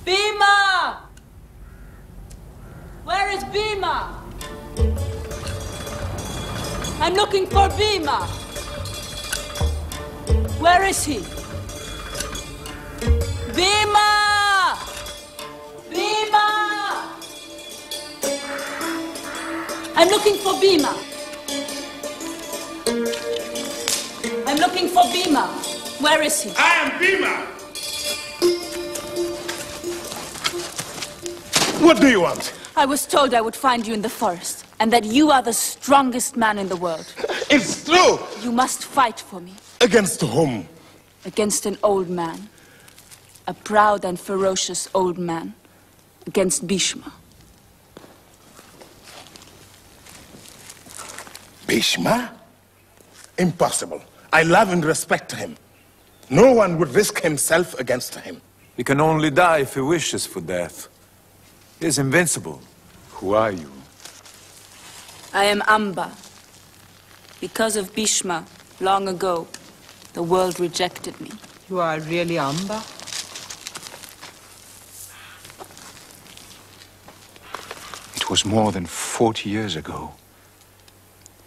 Bhima! Where is Bhima? I'm looking for Bhima. Where is he? Bhima! Bhima! I'm looking for Bhima. I'm looking for Bhima. Where is he? I am Bhima! What do you want? I was told I would find you in the forest, and that you are the strongest man in the world. It's true! You must fight for me. Against whom? Against an old man. A proud and ferocious old man. Against Bhishma. Bhishma? Impossible. I love and respect him. No one would risk himself against him. He can only die if he wishes for death. He is invincible. Who are you? I am Amba. Because of Bhishma, long ago, the world rejected me. You are really Amba? It was more than 40 years ago.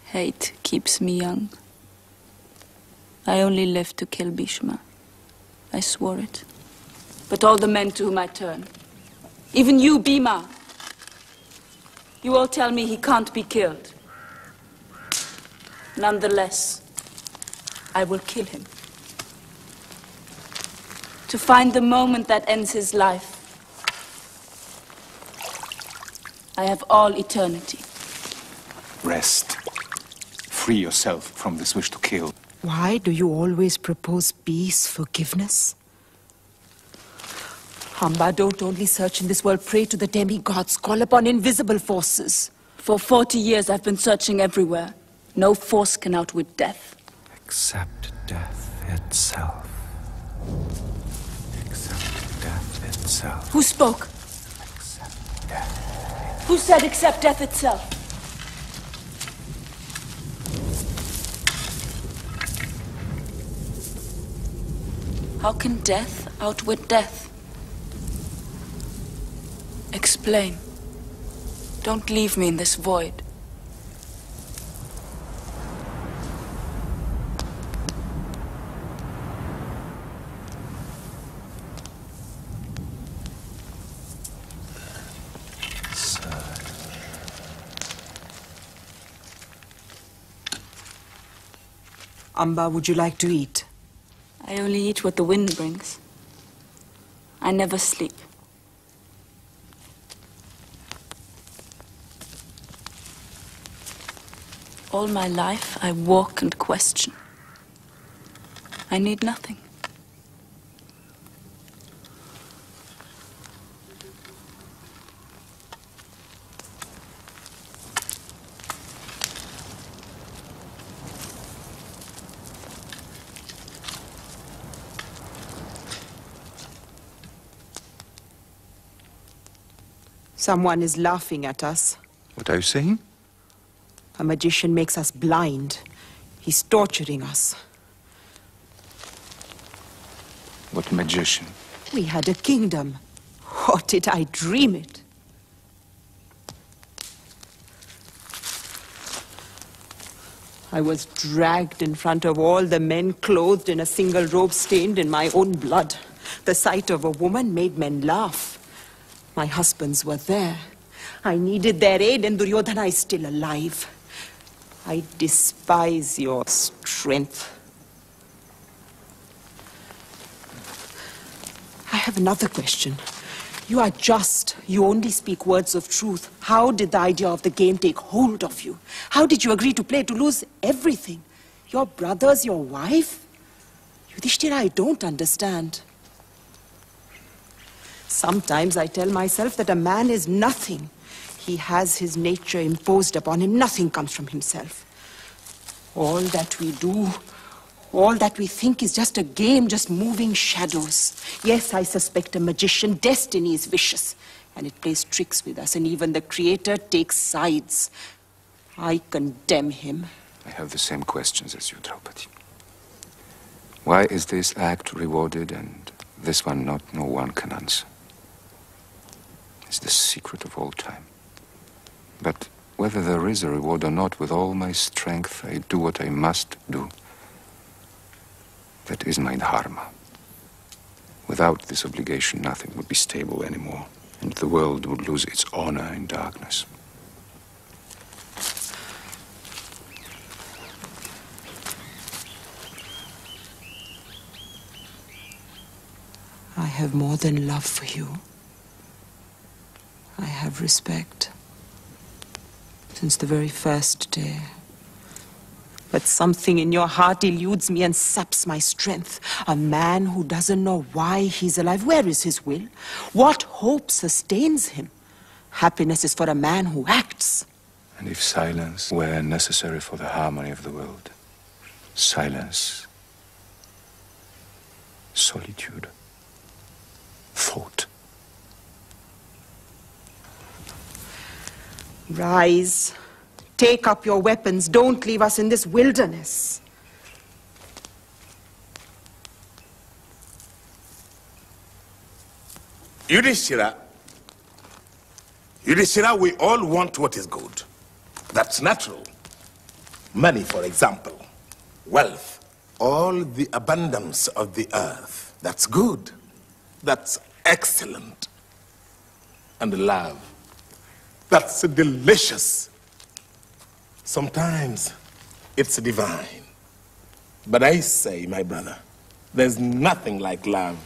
Hate keeps me young. I only lived to kill Bhishma. I swore it. But all the men to whom I turn, even you, Bhima, you all tell me he can't be killed. Nonetheless, I will kill him. To find the moment that ends his life. I have all eternity. Rest. Free yourself from this wish to kill. Why do you always propose peace, forgiveness? Amba, don't only search in this world, pray to the demigods, call upon invisible forces. For 40 years I've been searching everywhere. No force can outwit death. Accept death itself. Accept death itself. Who spoke? Accept death. Who said accept death itself? How can death outwit death? Explain. Don't leave me in this void. Amba, would you like to eat? I only eat what the wind brings. I never sleep. All my life, I walk and question. I need nothing. Someone is laughing at us. What are you saying? A magician makes us blind. He's torturing us. What magician? We had a kingdom. Or did I dream it? I was dragged in front of all the men, clothed in a single robe stained in my own blood. The sight of a woman made men laugh. My husbands were there. I needed their aid, and Duryodhana is still alive. I despise your strength. I have another question. You are just. You only speak words of truth. How did the idea of the game take hold of you? How did you agree to play, to lose everything? Your brothers, your wife? Yudhishthira, I don't understand. Sometimes I tell myself that a man is nothing. He has his nature imposed upon him. Nothing comes from himself. All that we do, all that we think is just a game, just moving shadows. Yes, I suspect a magician. Destiny is vicious, and it plays tricks with us, and even the Creator takes sides. I condemn him. I have the same questions as you, Draupadi. Why is this act rewarded and this one not? No one can answer. is the secret of all time. But whether there is a reward or not, with all my strength, I do what I must do. That is my dharma. Without this obligation, nothing would be stable anymore, and the world would lose its honor in darkness. I have more than love for you. I have respect. Since the very first day. But something in your heart eludes me and saps my strength. A man who doesn't know why he's alive. Where is his will? What hope sustains him? Happiness is for a man who acts. And if silence were necessary for the harmony of the world, silence, solitude, thought. Rise. Take up your weapons. Don't leave us in this wilderness. Yudhishthira, we all want what is good. That's natural. Money, for example. Wealth. All the abundance of the earth. That's good. That's excellent. And love. That's delicious. Sometimes it's divine. But I say, my brother, there's nothing like love.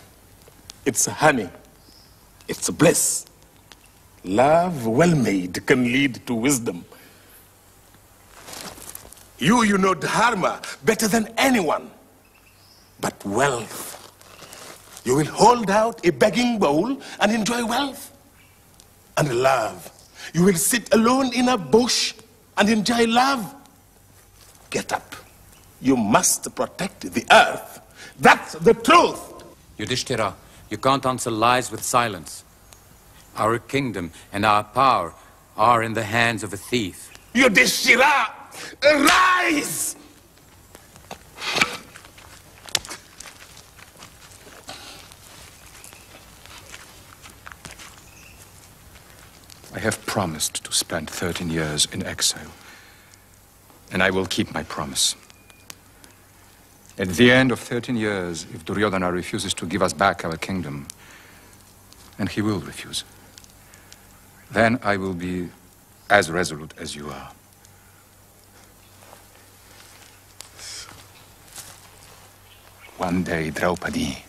It's honey. It's bliss. Love, well made, can lead to wisdom. You know dharma better than anyone. But wealth. You will hold out a begging bowl and enjoy wealth. And love. You will sit alone in a bush and enjoy love. Get up. You must protect the earth. That's the truth. Yudhishthira, you can't answer lies with silence. Our kingdom and our power are in the hands of a thief. Yudhishthira, arise! I have promised to spend 13 years in exile, and I will keep my promise. At the end of 13 years, if Duryodhana refuses to give us back our kingdom, and he will refuse, then I will be as resolute as you are. One day, Draupadi,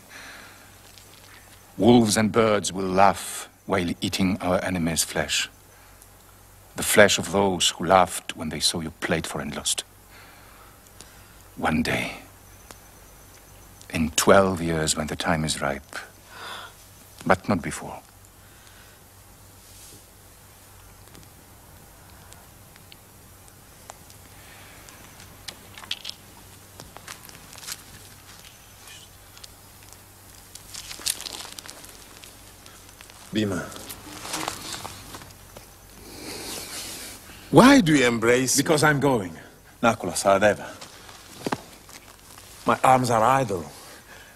wolves and birds will laugh while eating our enemies' flesh. The flesh of those who laughed when they saw you played for and lost. One day, in 12 years when the time is ripe, but not before. Bhima, why do you embrace me? Because I'm going. Nakula, Sahadeva. My arms are idle.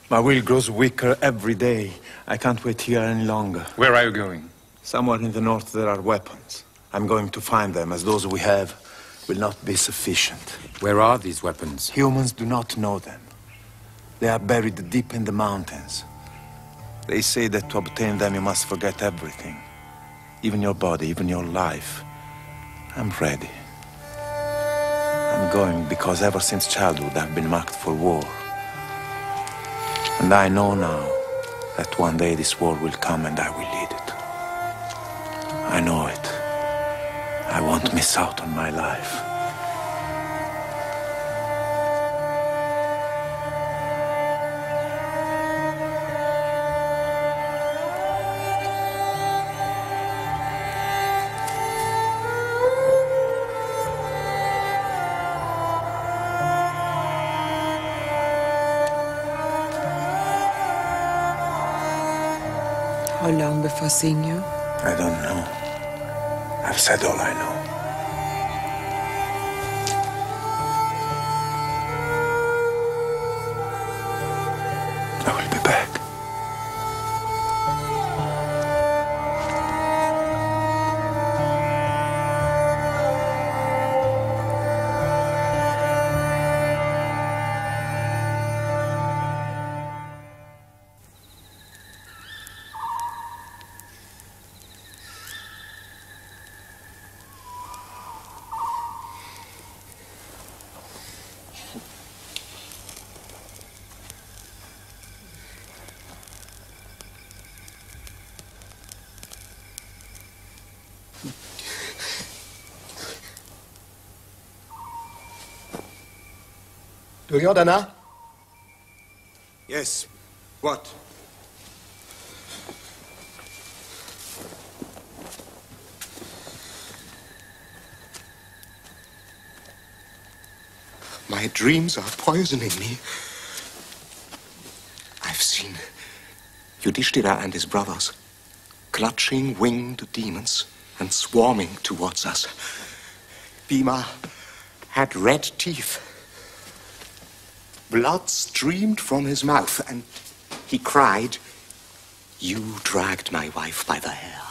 My will grows weaker every day. I can't wait here any longer. Where are you going? Somewhere in the north there are weapons. I'm going to find them, as those we have will not be sufficient. Where are these weapons? Humans do not know them. They are buried deep in the mountains. They say that to obtain them you must forget everything. Even your body, even your life. I'm ready. I'm going because ever since childhood I've been marked for war. And I know now that one day this war will come and I will lead it. I know it. I won't miss out on my life. How long before seeing you? I don't know. I've said all I know. I will be back. Duryodhana? Yes. What? My dreams are poisoning me. I've seen Yudhishthira and his brothers clutching winged demons and swarming towards us. Bhima had red teeth. Blood streamed from his mouth, and he cried, "You dragged my wife by the hair.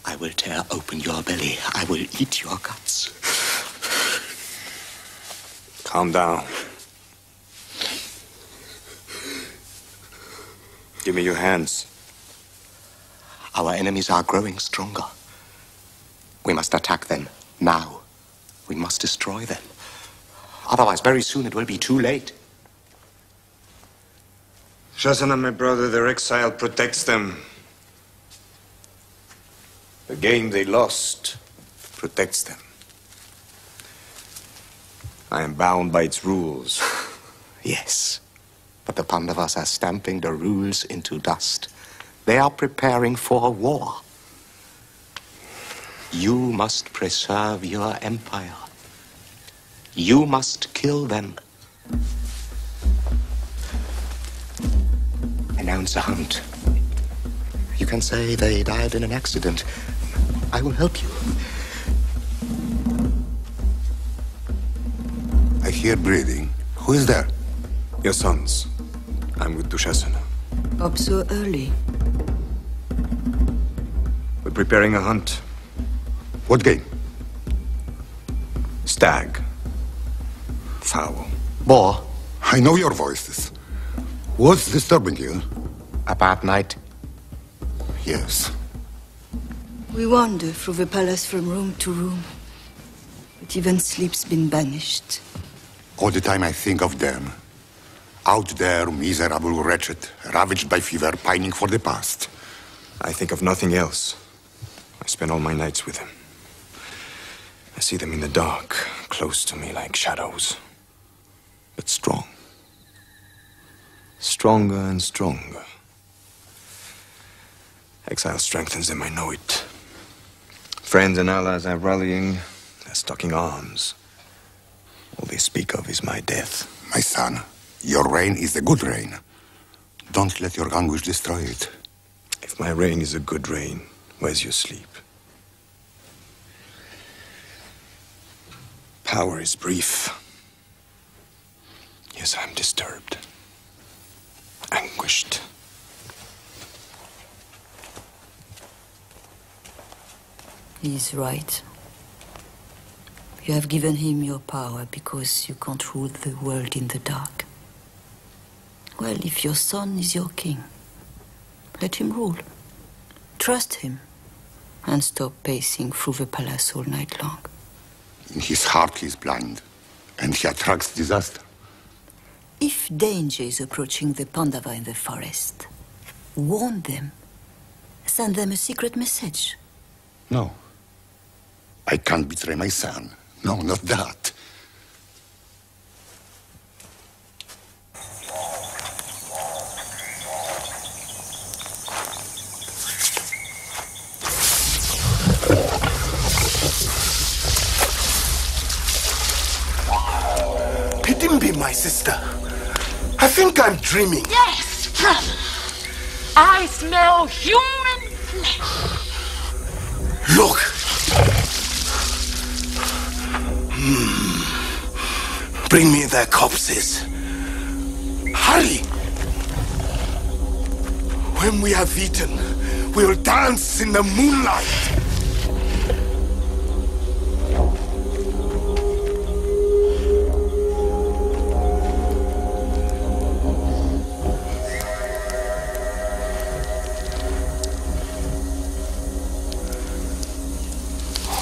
I will tear open your belly. I will eat your guts." Calm down. Give me your hands. Our enemies are growing stronger. We must attack them now. We must destroy them. Otherwise, very soon it will be too late. Shasana, my brother, their exile protects them. The game they lost protects them. I am bound by its rules. Yes, but the Pandavas are stamping the rules into dust. They are preparing for war. You must preserve your empire. You must kill them. Announce a hunt. You can say they died in an accident. I will help you. I hear breathing. Who is there? Your sons. I'm with Dushasana. Up so early. We're preparing a hunt. What game? Stag. Fowl. Boar. I know your voices. What's disturbing you? A bad night. Yes. We wander through the palace from room to room. But even sleep's been banished. All the time I think of them. Out there, miserable, wretched, ravaged by fever, pining for the past. I think of nothing else. I spend all my nights with them. I see them in the dark, close to me like shadows. But strong. Stronger and stronger. Exile strengthens them, I know it. Friends and allies are rallying. They're stocking arms. All they speak of is my death. My son, your reign is a good reign. Don't let your anguish destroy it. If my reign is a good reign, where's your sleep? Power is brief. Yes, I'm disturbed. Anguished. He's right. You have given him your power because you can't rule the world in the dark. Well, if your son is your king, let him rule. Trust him, and stop pacing through the palace all night long. In his heart he is blind, and he attracts disaster. If danger is approaching the Pandava in the forest, warn them. Send them a secret message. No. I can't betray my son. No, not that. Hidimbi, my sister. I think I'm dreaming. Yes, brother. I smell human flesh. Look. Bring me their corpses. Hurry. When we have eaten, we'll dance in the moonlight.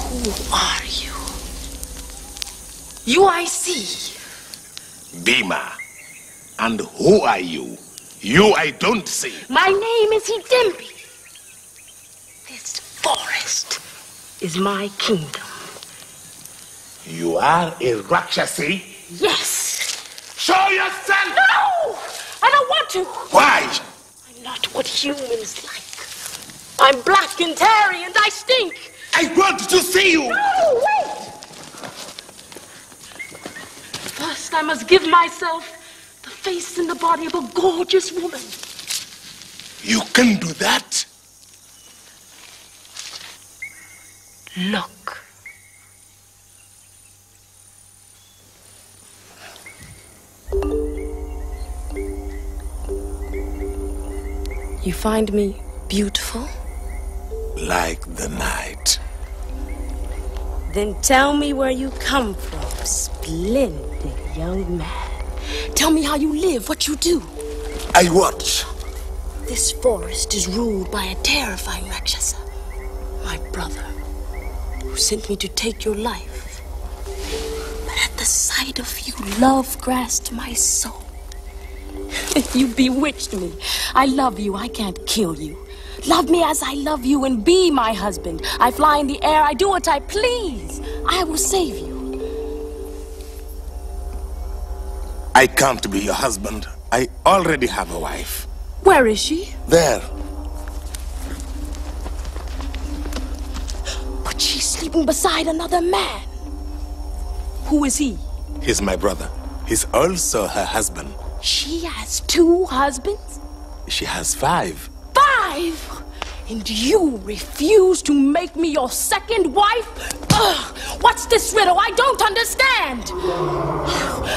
Who are you? You I see. Bhima. And who are you? You I don't see. My name is Hidimbi. This forest is my kingdom. You are a Rakshasi? Yes. Show yourself! No! I don't want to. Why? I'm not what humans like. I'm black and hairy and I stink. I want to see you! No, wait! First, I must give myself the face and the body of a gorgeous woman. You can do that? Look. You find me beautiful? Like the night. Then tell me where you come from, splendid young man. Tell me how you live, what you do. I watch. This forest is ruled by a terrifying Rakshasa, my brother, who sent me to take your life. But at the sight of you, love grasped my soul. You bewitched me. I love you. I can't kill you. Love me as I love you and be my husband. I fly in the air. I do what I please. I will save you. I can't be your husband. I already have a wife. Where is she? There. But she's sleeping beside another man. Who is he? He's my brother. He's also her husband. She has 2 husbands? She has 5. 5? And you refuse to make me your second wife? Ugh, what's this riddle? I don't understand.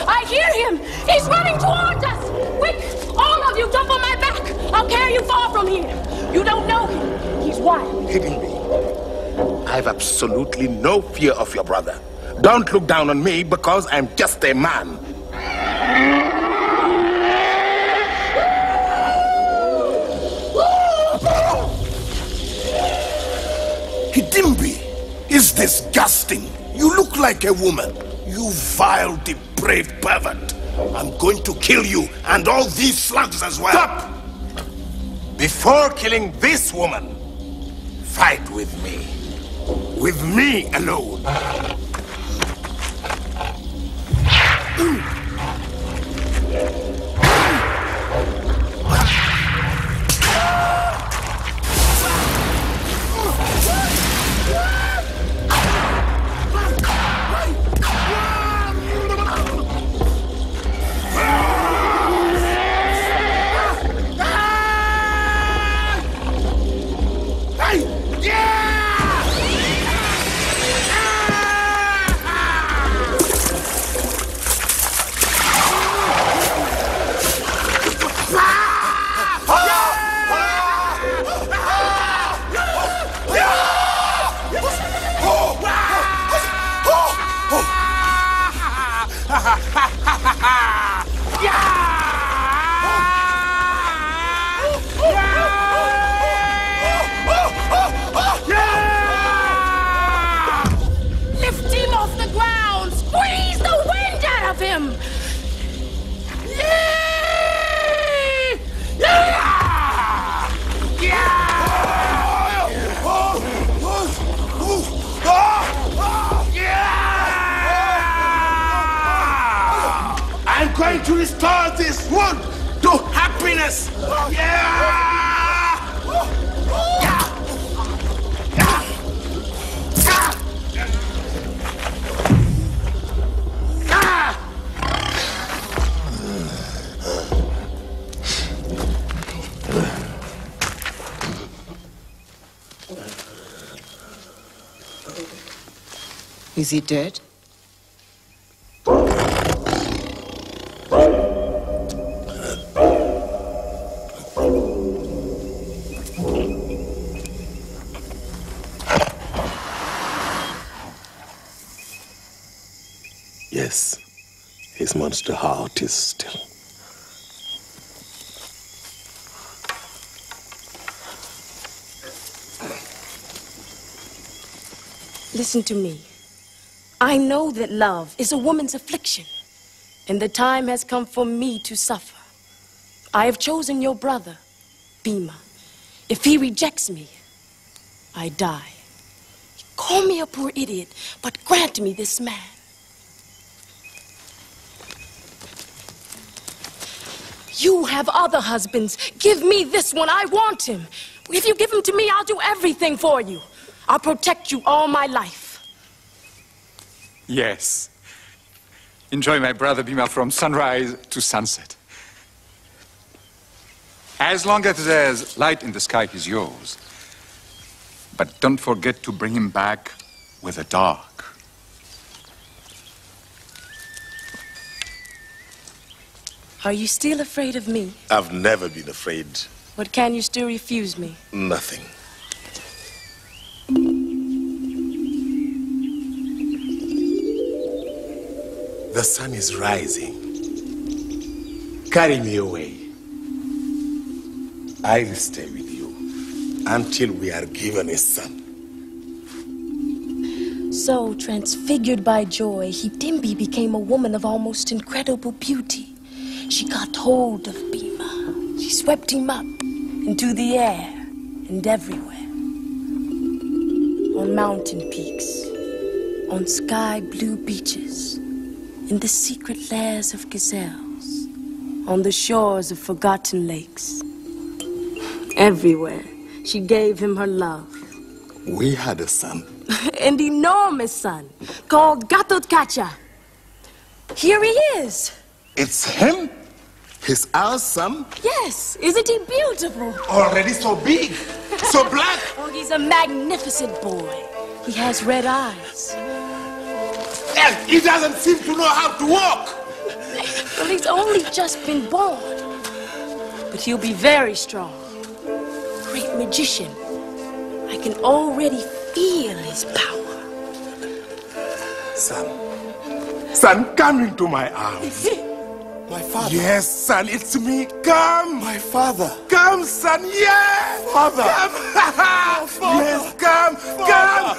I hear him. He's running towards us. Quick, all of you jump on my back. I'll carry you far from here. You don't know him. He's wild. Hitting me. I've absolutely no fear of your brother. Don't look down on me because I'm just a man. Hidimbi is disgusting. You look like a woman. You vile, depraved pervert. I'm going to kill you and all these slugs as well. Stop! Before killing this woman, fight with me. With me alone. Lift him off the ground. Squeeze the wind out of him. I'm going to restore this wood to happiness. Is he dead? Yes, his monster heart is still. Listen to me. I know that love is a woman's affliction, and the time has come for me to suffer. I have chosen your brother, Bhima. If he rejects me, I die. Call me a poor idiot, but grant me this man. You have other husbands. Give me this one. I want him. If you give him to me, I'll do everything for you. I'll protect you all my life. Yes. Enjoy my brother Bhima from sunrise to sunset. As long as there's light in the sky, he's yours. But don't forget to bring him back with the dark. Are you still afraid of me? I've never been afraid. But can you still refuse me? Nothing. The sun is rising. Carry me away. I will stay with you until we are given a son. So, transfigured by joy, Hidimbi became a woman of almost incredible beauty. She got hold of Bhima. She swept him up into the air and everywhere. On mountain peaks, on sky blue beaches, in the secret lairs of gazelles, on the shores of forgotten lakes. Everywhere, she gave him her love. We had a son. An enormous son called Gatotkacha. Here he is. It's him? He's our son? Yes, isn't he beautiful? Already so big, so black. Oh, he's a magnificent boy. He has red eyes. And he doesn't seem to know how to walk. Well, he's only just been born. But he'll be very strong. Great magician. I can already feel his power. Son, come into my arms. My father. Yes, son, it's me. Come. My father. Come, son, yes. Father. Come. Father. Yes, come. Come.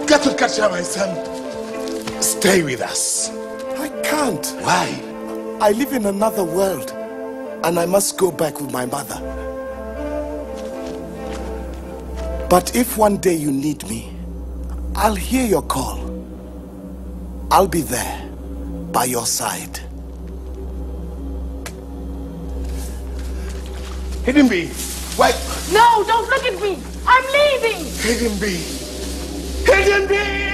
Gatotkacha, my son. Stay with us. I can't. Why? I live in another world, and I must go back with my mother. But if one day you need me, I'll hear your call. I'll be there, by your side. Hidimbi, wait. No, don't look at me. I'm leaving. Hidimbi. Hidimbi!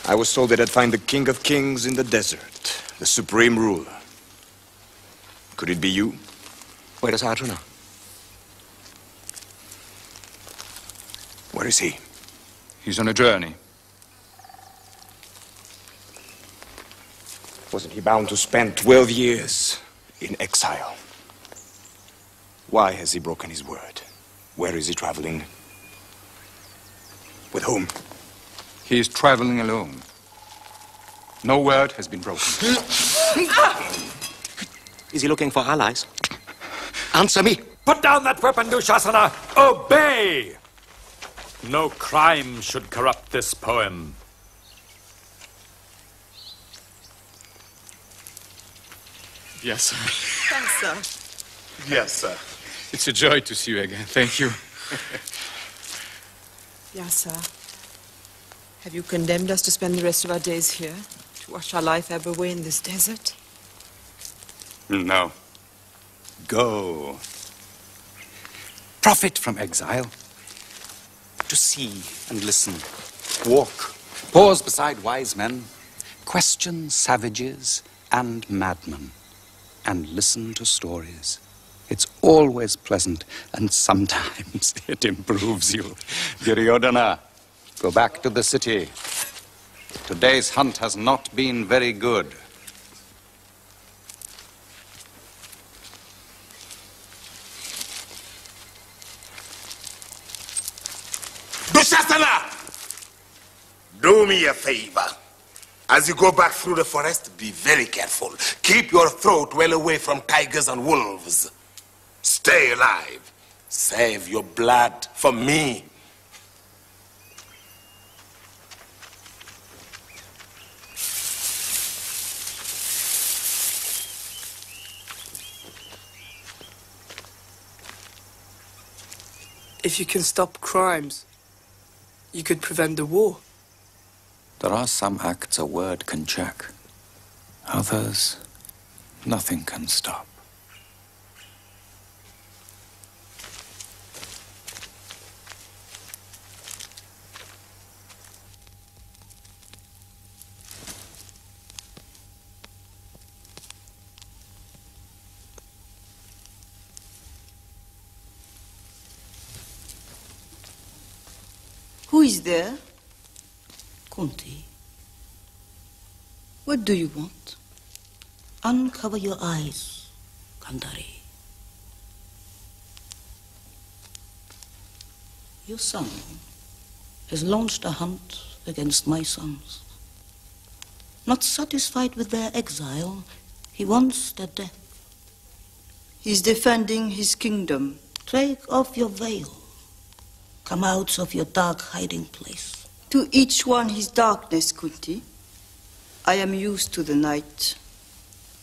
I was told that I'd find the King of Kings in the desert, the supreme ruler. Could it be you? Where is Arjuna? Where is he? He's on a journey. Wasn't he bound to spend 12 years in exile? Why has he broken his word? Where is he traveling? With whom? He is traveling alone. No word has been broken. Is he looking for allies? Answer me! Put down that weapon, Dushasana! Obey! No crime should corrupt this poem. Yes, sir. Thanks, sir. Yes, sir. It's a joy to see you again. Thank you. Yes, sir. Have you condemned us to spend the rest of our days here? To wash our life ebb away in this desert? No. Go. Profit from exile. To see and listen. Walk. Pause beside wise men. Question savages and madmen. And listen to stories. It's always pleasant, and sometimes it improves you. Duryodhana, go back to the city. Today's hunt has not been very good. Dushasana! Do me a favor. As you go back through the forest, be very careful. Keep your throat well away from tigers and wolves. Stay alive. Save your blood for me. If you can stop crimes, you could prevent the war. There are some acts a word can check. Others, nothing can stop. Who is there? Kunti. What do you want? Uncover your eyes, Gandhari. Your son has launched a hunt against my sons. Not satisfied with their exile, he wants their death. He's defending his kingdom. Take off your veil. Come out of your dark hiding place. To each one his darkness, Kunti. I am used to the night.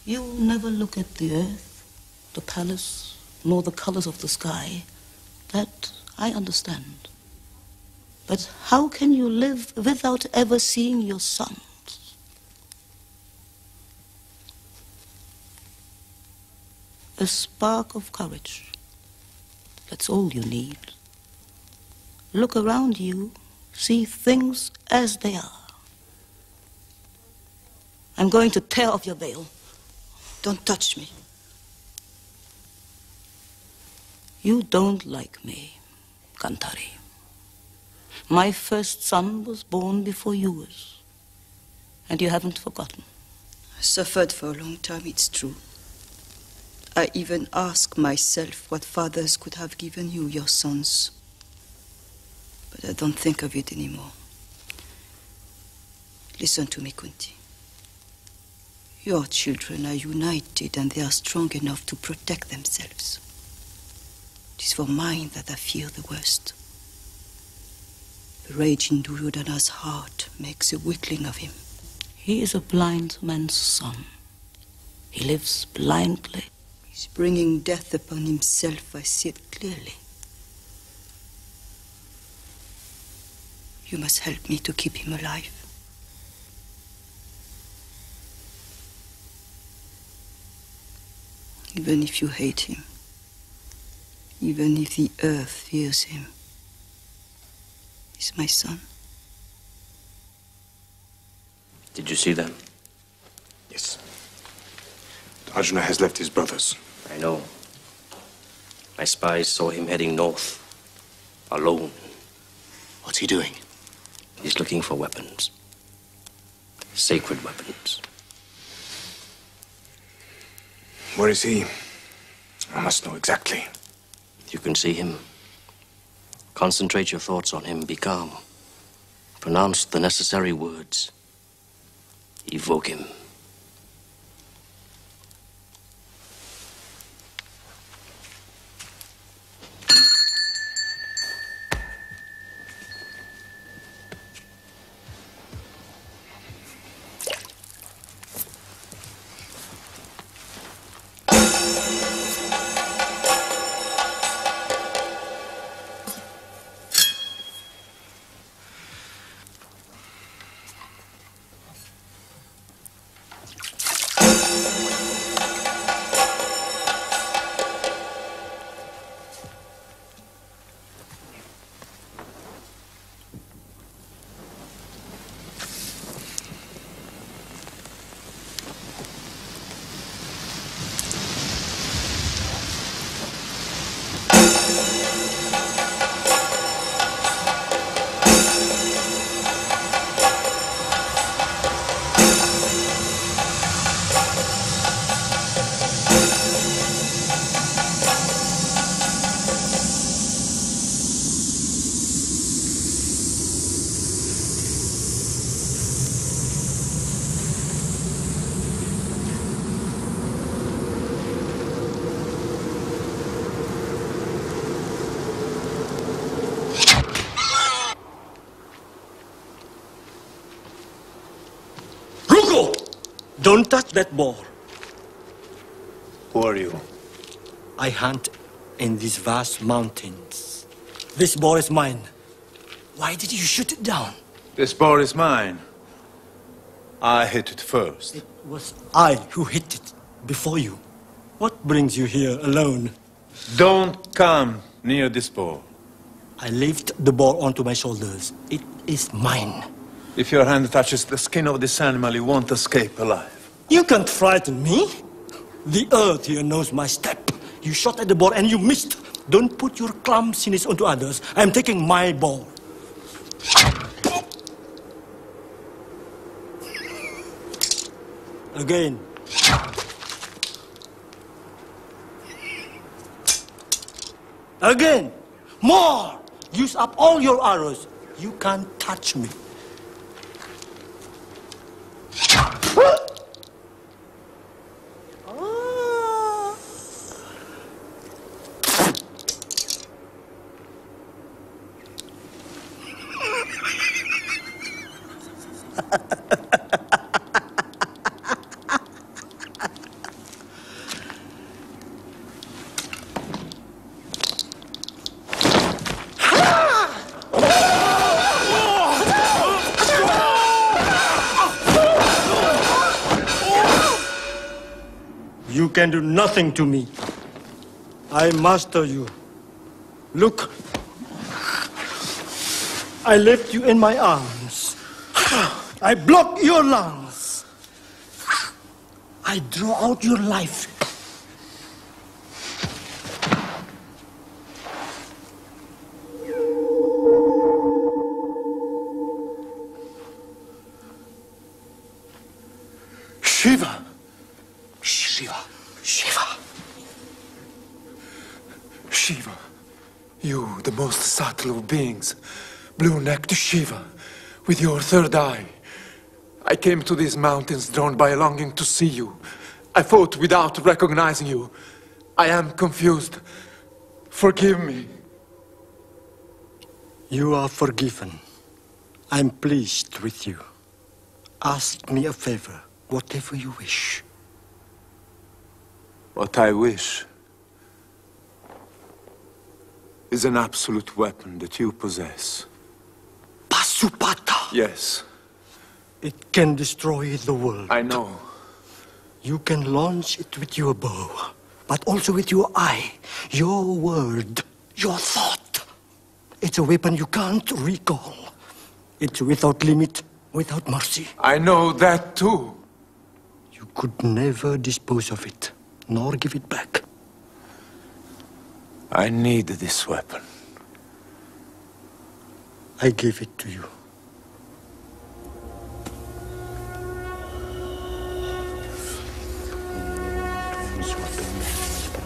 You never look at the earth, the palace, nor the colors of the sky. That I understand. But how can you live without ever seeing your sons? A spark of courage. That's all you need. Look around you, see things as they are. I'm going to tear off your veil. Don't touch me. You don't like me, Gandhari. My first son was born before yours, and you haven't forgotten. I suffered for a long time, it's true. I even ask myself what fathers could have given you, your sons. But I don't think of it anymore. Listen to me, Kunti. Your children are united and they are strong enough to protect themselves. It is for mine that I fear the worst. The rage in Duryodhana's heart makes a weakling of him. He is a blind man's son. He lives blindly. He's bringing death upon himself, I see it clearly. You must help me to keep him alive. Even if you hate him, even if the earth fears him, he's my son. Did you see them? Yes. Arjuna has left his brothers. I know. My spies saw him heading north, alone. What's he doing? He's looking for weapons. Sacred weapons. Where is he? I must know exactly. You can see him. Concentrate your thoughts on him. Be calm. Pronounce the necessary words. Evoke him. Don't touch that boar. Who are you? I hunt in these vast mountains. This boar is mine. Why did you shoot it down? This boar is mine. I hit it first. It was I who hit it before you. What brings you here alone? Don't come near this boar. I lift the boar onto my shoulders. It is mine. If your hand touches the skin of this animal, you won't escape alive. You can't frighten me. The earth here knows my step. You shot at the boar and you missed. Don't put your clumsiness onto others. I'm taking my boar. Again. Again. More! Use up all your arrows. You can't touch me. You can do nothing to me. I master you. Look. I lift you in my arms. I block your lungs. I draw out your life. Shiva! Shiva. Shiva. Shiva, you, the most subtle of beings, blue-necked Shiva, with your third eye. I came to these mountains drawn by a longing to see you. I fought without recognizing you. I am confused. Forgive me. You are forgiven. I'm pleased with you. Ask me a favor, whatever you wish. What I wish is an absolute weapon that you possess. Pasupata! Yes. It can destroy the world. I know. You can launch it with your bow, but also with your eye, your word, your thought. It's a weapon you can't recall. It's without limit, without mercy. I know that too. You could never dispose of it, nor give it back. I need this weapon. I give it to you.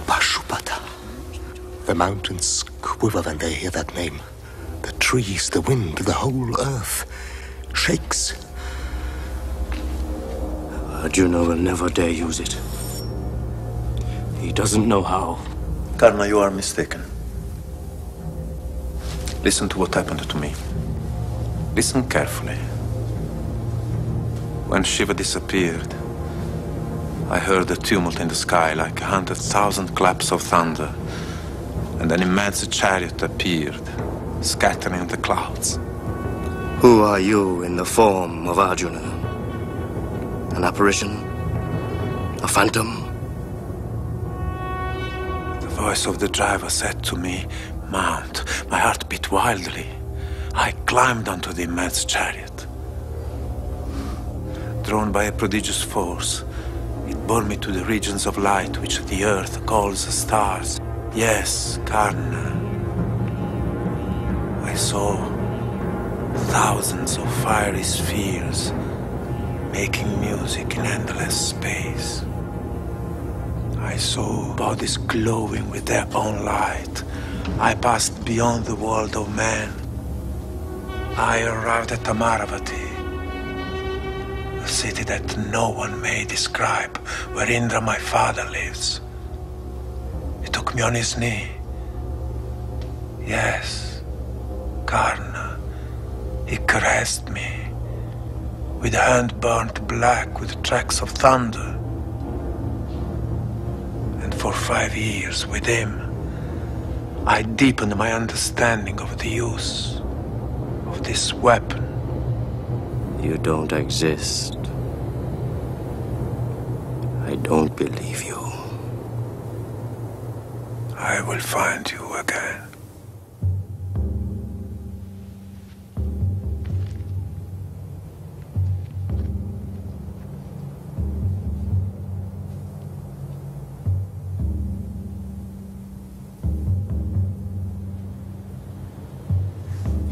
Pashupata. The mountains quiver when they hear that name. The trees, the wind, the whole earth shakes. Arjuna will never dare use it. He doesn't know how. Karna, you are mistaken. Listen to what happened to me. Listen carefully. When Shiva disappeared, I heard a tumult in the sky like 100,000 claps of thunder, and an immense chariot appeared, scattering the clouds. Who are you in the form of Arjuna? An apparition? A phantom? The voice of the driver said to me, "Mount." My heart beat wildly. I climbed onto the immense chariot. Drawn by a prodigious force, it bore me to the regions of light which the earth calls stars. Yes, Karna. I saw thousands of fiery spheres making music in endless space. I saw bodies glowing with their own light. I passed beyond the world of man. I arrived at Amaravati, a city that no one may describe, where Indra, my father, lives. He took me on his knee. Yes, Karna. He caressed me with hand burnt black with tracks of thunder. And for 5 years with him, I deepened my understanding of the use of this weapon. You don't exist. I don't believe you. I will find you again.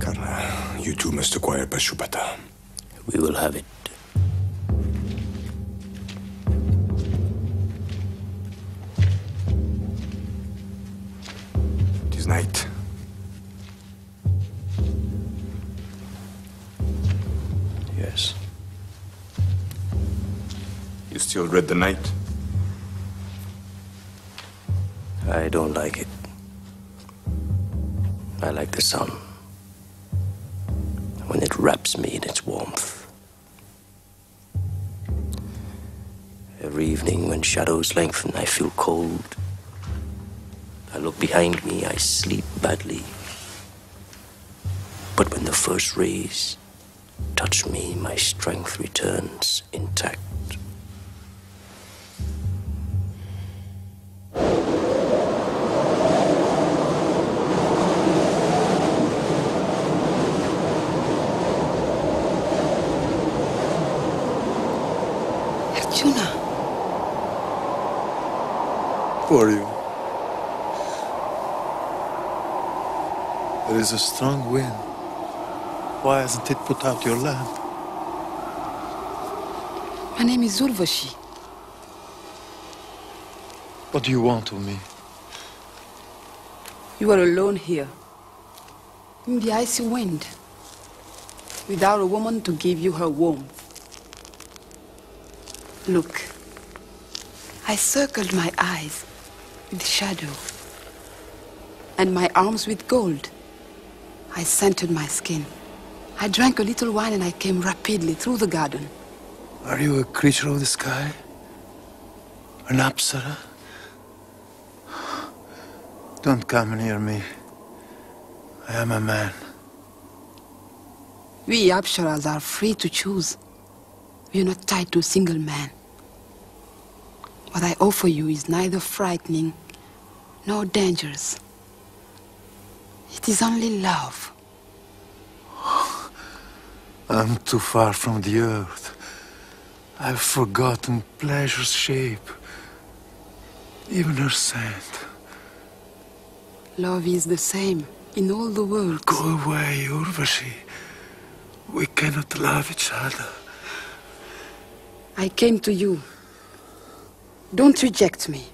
Karla, you two must acquire Pashupata. We will have it. It is night. Yes. You still read the night? I don't like it. I like the sun. When it wraps me in its warmth. Every evening when shadows lengthen, I feel cold. I look behind me, I sleep badly. But when the first rays touch me, my strength returns intact. Arjuna. Who are you? There is a strong wind. Why hasn't it put out your lamp? My name is Urvashi. What do you want of me? You are alone here, in the icy wind, without a woman to give you her warmth. Look, I circled my eyes with shadow, and my arms with gold. I scented my skin. I drank a little wine and I came rapidly through the garden. Are you a creature of the sky? An Apsara? Don't come near me. I am a man. We Apsaras are free to choose. We are not tied to a single man. What I offer you is neither frightening nor dangerous. It is only love. I'm too far from the earth. I've forgotten pleasure's shape, even her scent. Love is the same in all the world. Go away, Urvashi. We cannot love each other. I came to you. Don't reject me.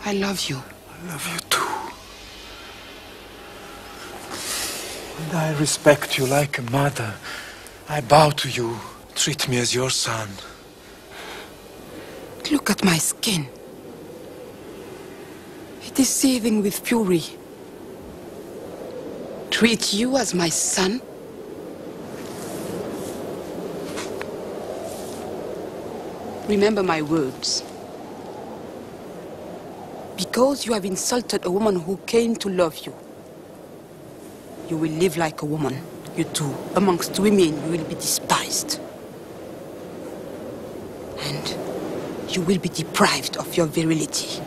I love you. I love you too. And I respect you like a mother. I bow to you. Treat me as your son. Look at my skin. It is seething with fury. Treat you as my son? Remember my words. Because you have insulted a woman who came to love you, you will live like a woman. You too. Amongst women, you will be despised. And you will be deprived of your virility.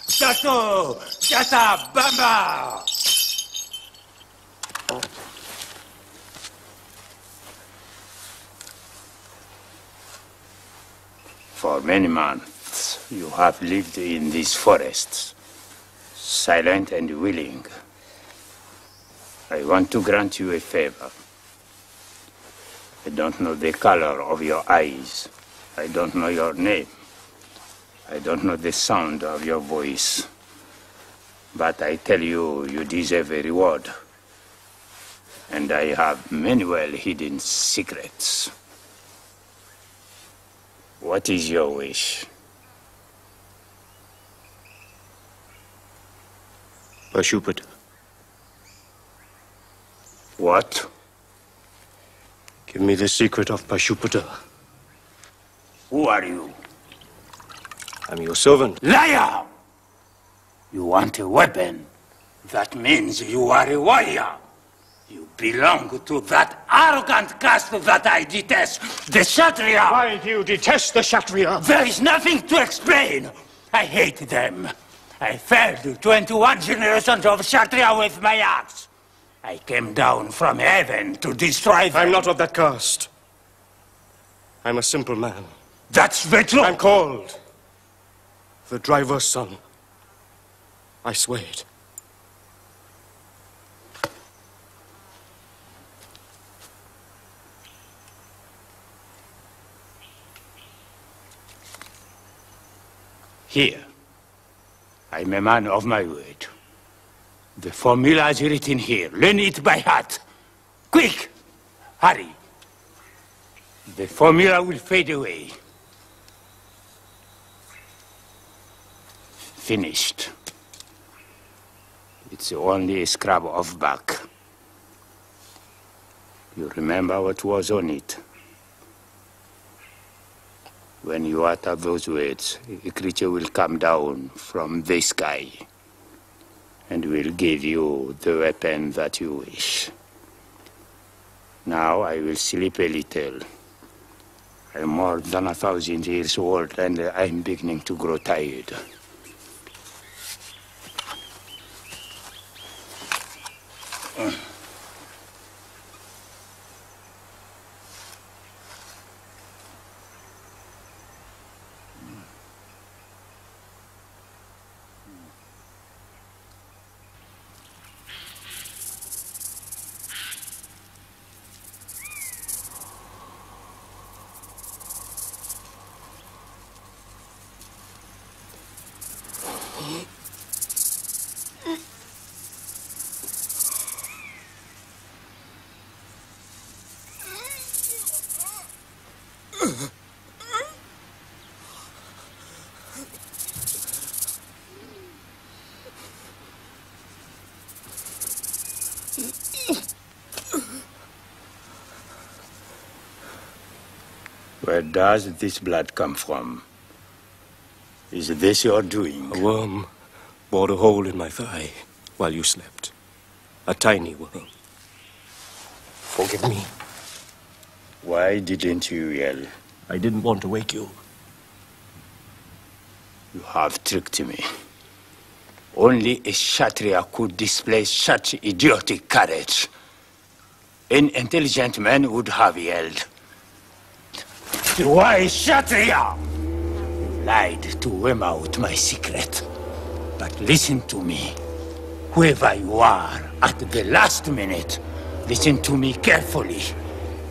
Chateau! Chata! Bamba! For many months, you have lived in these forests, silent and willing. I want to grant you a favor. I don't know the color of your eyes. I don't know your name. I don't know the sound of your voice. But I tell you, you deserve a reward. And I have many well-hidden secrets. What is your wish? Pashupata. What? Give me the secret of Pashupata. Who are you? I'm your servant. Liar! You want a weapon? That means you are a warrior. You belong to that arrogant caste that I detest, the Kshatriya. Why do you detest the Kshatriya? There is nothing to explain. I hate them. I felled 21 generations of Kshatriya with my axe. I came down from heaven to destroy them. I'm not of that caste. I'm a simple man. That's the truth. I'm called the driver's son. I swear it. Here, I'm a man of my word. The formula is written here. Learn it by heart. Quick! Hurry. The formula will fade away. Finished. It's only a scrap of bark. You remember what was on it? When you utter those words, a creature will come down from the sky and will give you the weapon that you wish. Now I will sleep a little. I'm more than 1,000 years old and I'm beginning to grow tired. Where does this blood come from? Is this your doing? A worm bored a hole in my thigh while you slept. A tiny worm. Forgive me. Why didn't you yell? I didn't want to wake you. You have tricked me. Only a Kshatriya could display such idiotic courage. An intelligent man would have yelled. Why, Kshatriya? You lied to worm out my secret. But listen to me. Whoever you are, at the last minute, listen to me carefully.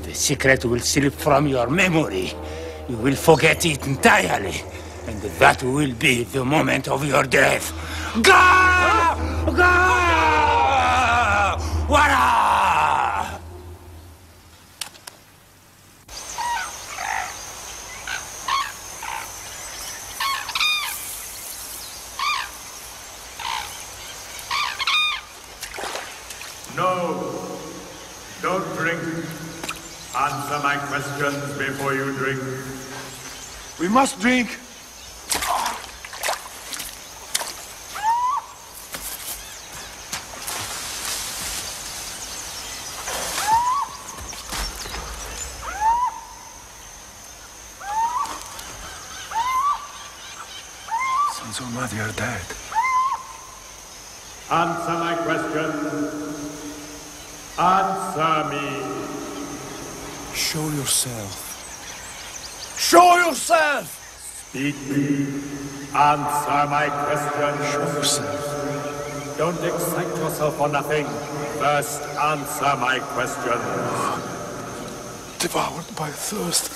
The secret will slip from your memory. You will forget it entirely. And that will be the moment of your death. Go! Go! Wara! No, don't drink. Answer my questions before you drink. We must drink. Sons of Mother are dead. Answer my question. Answer me. Show yourself. Show yourself! Speak me. Answer my question. Show yourself. Don't excite yourself for nothing. First, answer my questions. Devoured by thirst.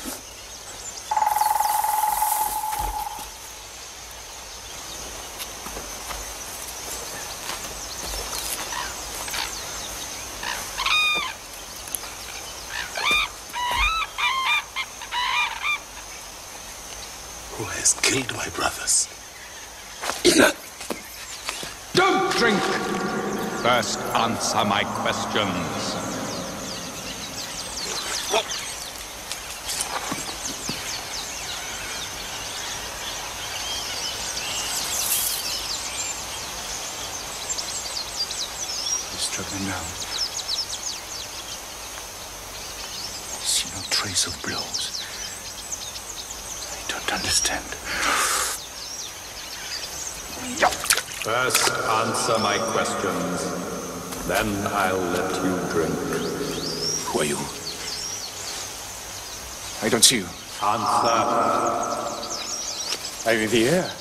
Who has killed my brothers? Don't drink! First, answer my questions. He's struggling now. I see no trace of blows. I don't understand. First, answer my questions. Then I'll let you drink. Who are you? I don't see you. Answer. I'm in the air.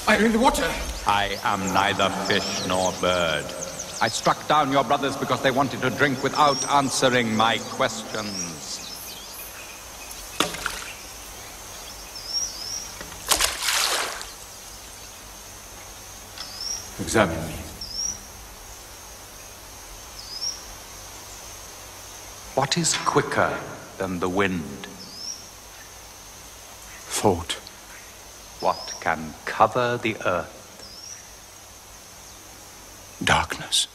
I'm in the water. I am neither fish nor bird. I struck down your brothers because they wanted to drink without answering my questions. Examine me. What is quicker than the wind? Thought. What can cover the earth? Darkness.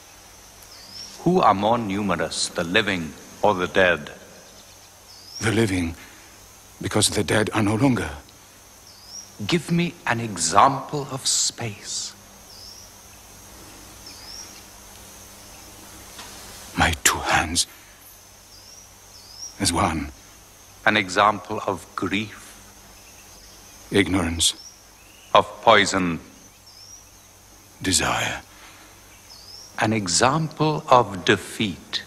Who are more numerous, the living or the dead? The living, because the dead are no longer. Give me an example of space. My two hands as one. An example of grief. Ignorance. Of poison. Desire. An example of defeat.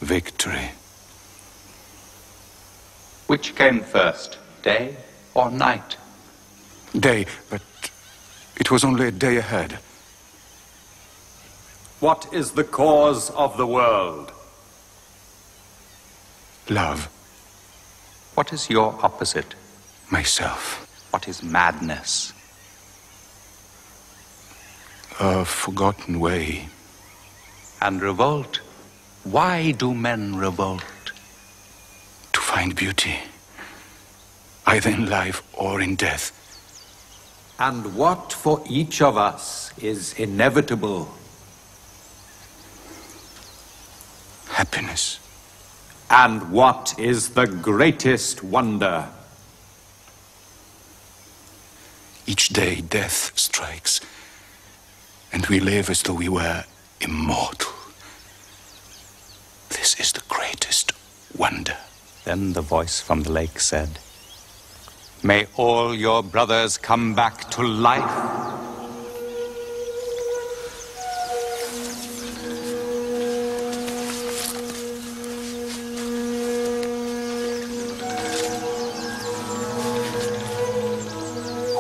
Victory. Which came first, day or night? Day, but it was only a day ahead. What is the cause of the world? Love. What is your opposite? Myself. What is madness? A forgotten way. And revolt? Why do men revolt? To find beauty, either in life or in death. And what for each of us is inevitable? Happiness. And what is the greatest wonder? Each day death strikes, and we live as though we were immortal. This is the greatest wonder. Then the voice from the lake said, "May all your brothers come back to life."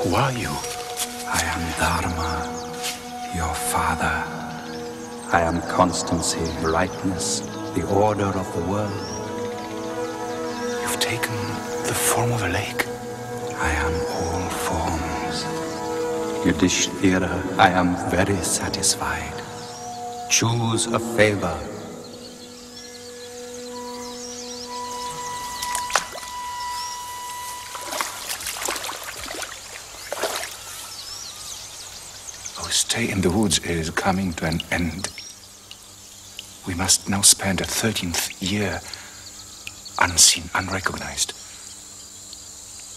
Who are you? I am Dharma, your father. I am constancy, brightness, the order of the world. You've taken the form of a lake. I am all forms. Yudhishthira, I am very satisfied. Choose a favor. Our stay in the woods is coming to an end. We must now spend a 13th year unseen, unrecognized.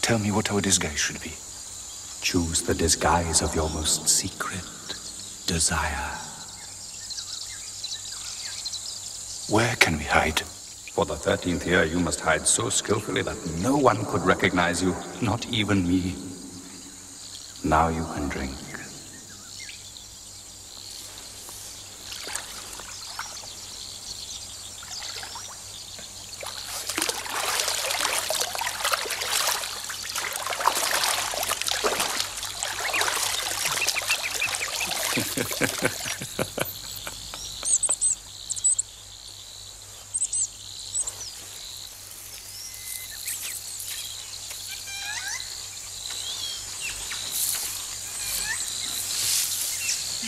Tell me what our disguise should be. Choose the disguise of your most secret desire. Where can we hide? For the 13th year, you must hide so skillfully that no one could recognize you, not even me. Now you can drink.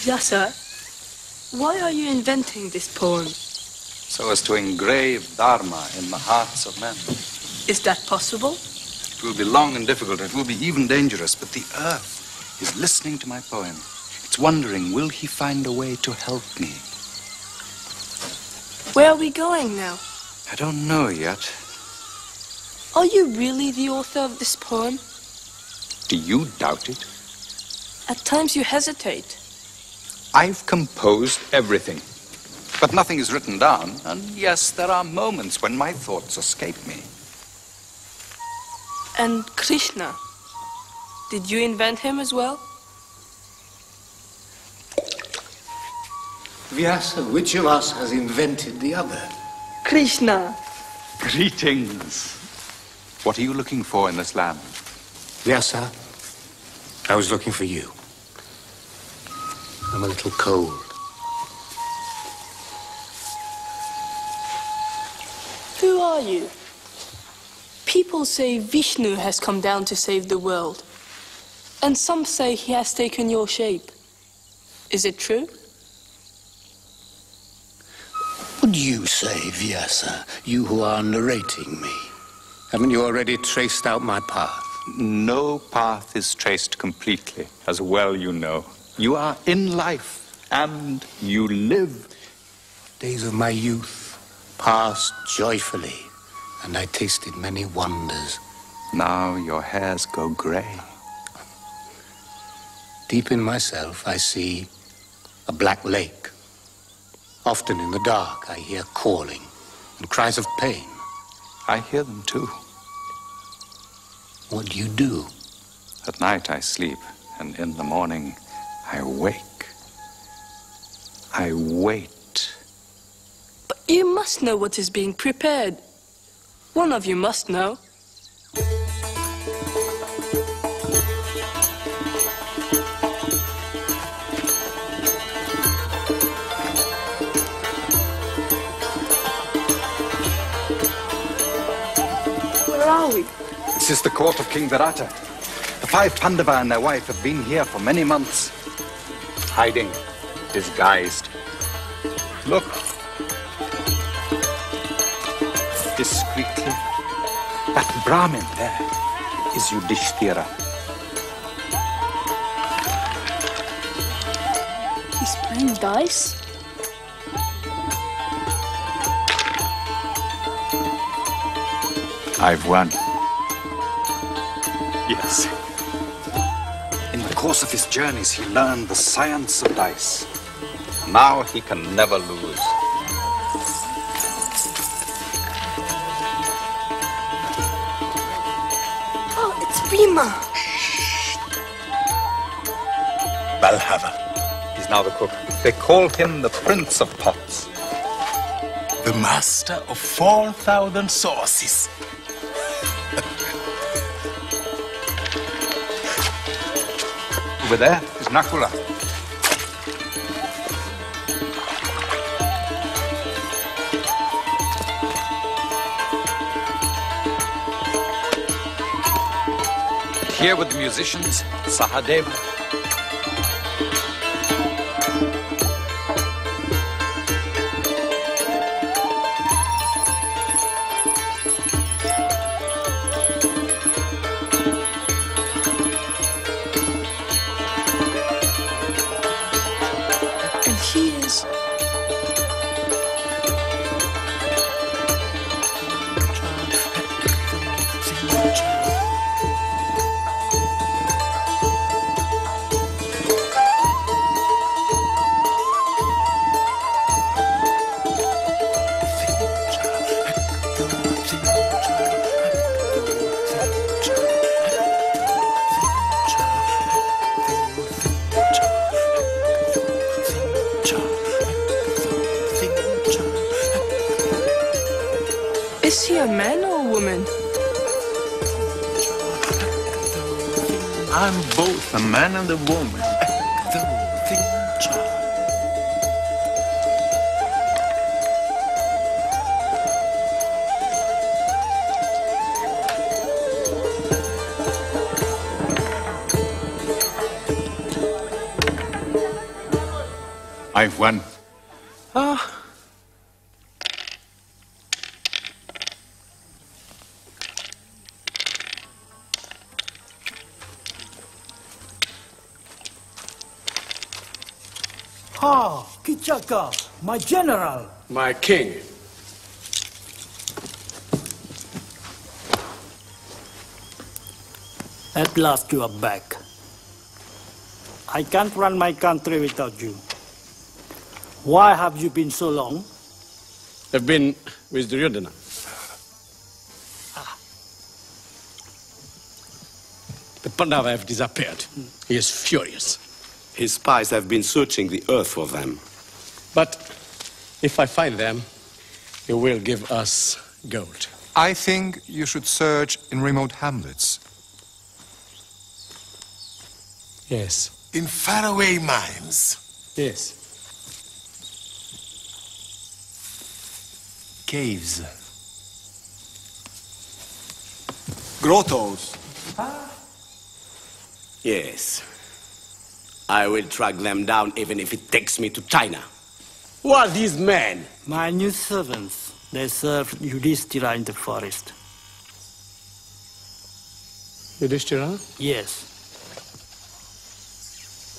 Vyasa, why are you inventing this poem? So as to engrave Dharma in the hearts of men. Is that possible? It will be long and difficult. It will be even dangerous. But the earth is listening to my poem. It's wondering, will he find a way to help me? Where are we going now? I don't know yet. Are you really the author of this poem? Do you doubt it? At times you hesitate. I've composed everything. But nothing is written down. And yes, there are moments when my thoughts escape me. And Krishna, did you invent him as well? Vyasa, which of us has invented the other? Krishna. Greetings. What are you looking for in this land? Vyasa, I was looking for you. I'm a little cold. Who are you? People say Vishnu has come down to save the world. And some say he has taken your shape. Is it true? What do you say, Vyasa, you who are narrating me? Haven't you already traced out my path? No path is traced completely, as well you know. You are in life, and you live. Days of my youth passed joyfully, and I tasted many wonders. Now your hairs go gray. Deep in myself, I see a black lake. Often in the dark, I hear calling and cries of pain. I hear them too. What do you do? At night I sleep, and in the morning I wake. I wait. But you must know what is being prepared. One of you must know. Where are we? This is the court of King Virata. The 5 Pandava and their wife have been here for many months. Hiding, disguised. Look. Discreetly. That Brahmin there is Yudhishthira. He's playing dice? I've won. Yes. In the course of his journeys, he learned the science of dice. Now he can never lose. Oh, it's Bhima. Balhava. He's now the cook. They call him the Prince of Pots. The master of 4,000 sauces. Over there is Nakula. Here with the musicians, Sahadeva. And he is... Is he a man or a woman? I'm both a man and a woman. alive one. Ah. Ah, Kichaka, my general. My king. At last you are back. I can't run my country without you. Why have you been so long? I've been with Duryodhana. The Pandava have disappeared. He is furious. His spies have been searching the earth for them. But if I find them, he will give us gold. I think you should search in remote hamlets. Yes. In faraway mines. Yes. Caves. Grottos. Yes. I will track them down even if it takes me to China. Who are these men? My new servants. They served Yudhishthira in the forest. Yudhishthira? Yes.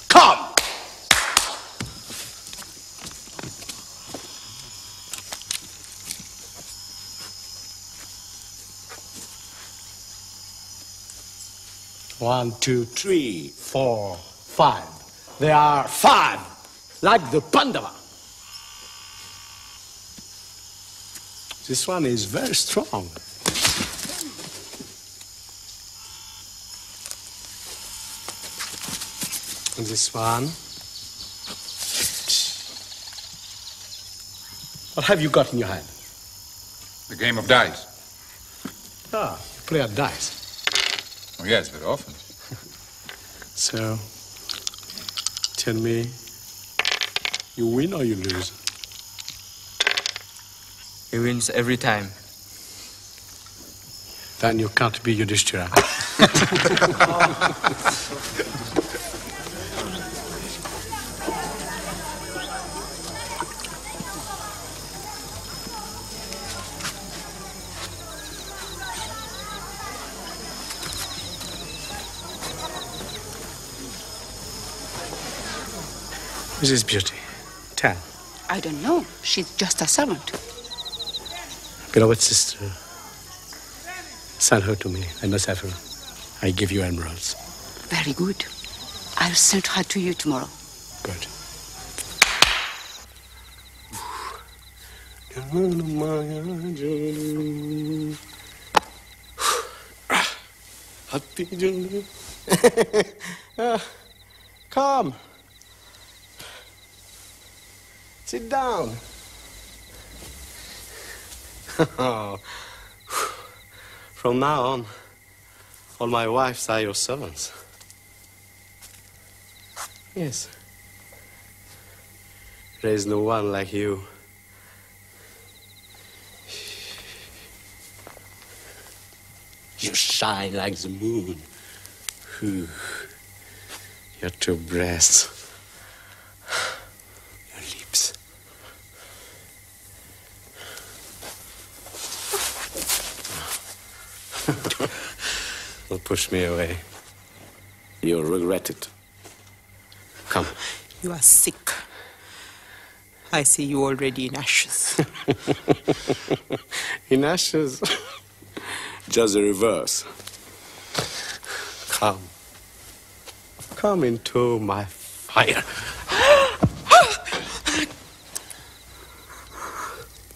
Come! One, two, three, 4, 5. There are 5, like the Pandava. This one is very strong. And this one. What have you got in your hand? The game of dice. Ah, you play at dice. Oh, yes, very often. So, tell me, you win or you lose? He wins every time. Then you can't be Yudhishthira. Mrs. Beauty, tell. I don't know. She's just a servant. Beloved sister, send her to me. I must have her. I give you emeralds. Very good. I'll send her to you tomorrow. Good. Come. Sit down. From now on, all my wives are your servants. Yes. There is no one like you. You shine like the moon. Your 2 breasts. Your lips. Don't push me away. You'll regret it. Come. You are sick. I see you already in ashes. In ashes? Just the reverse. Come. Come into my fire.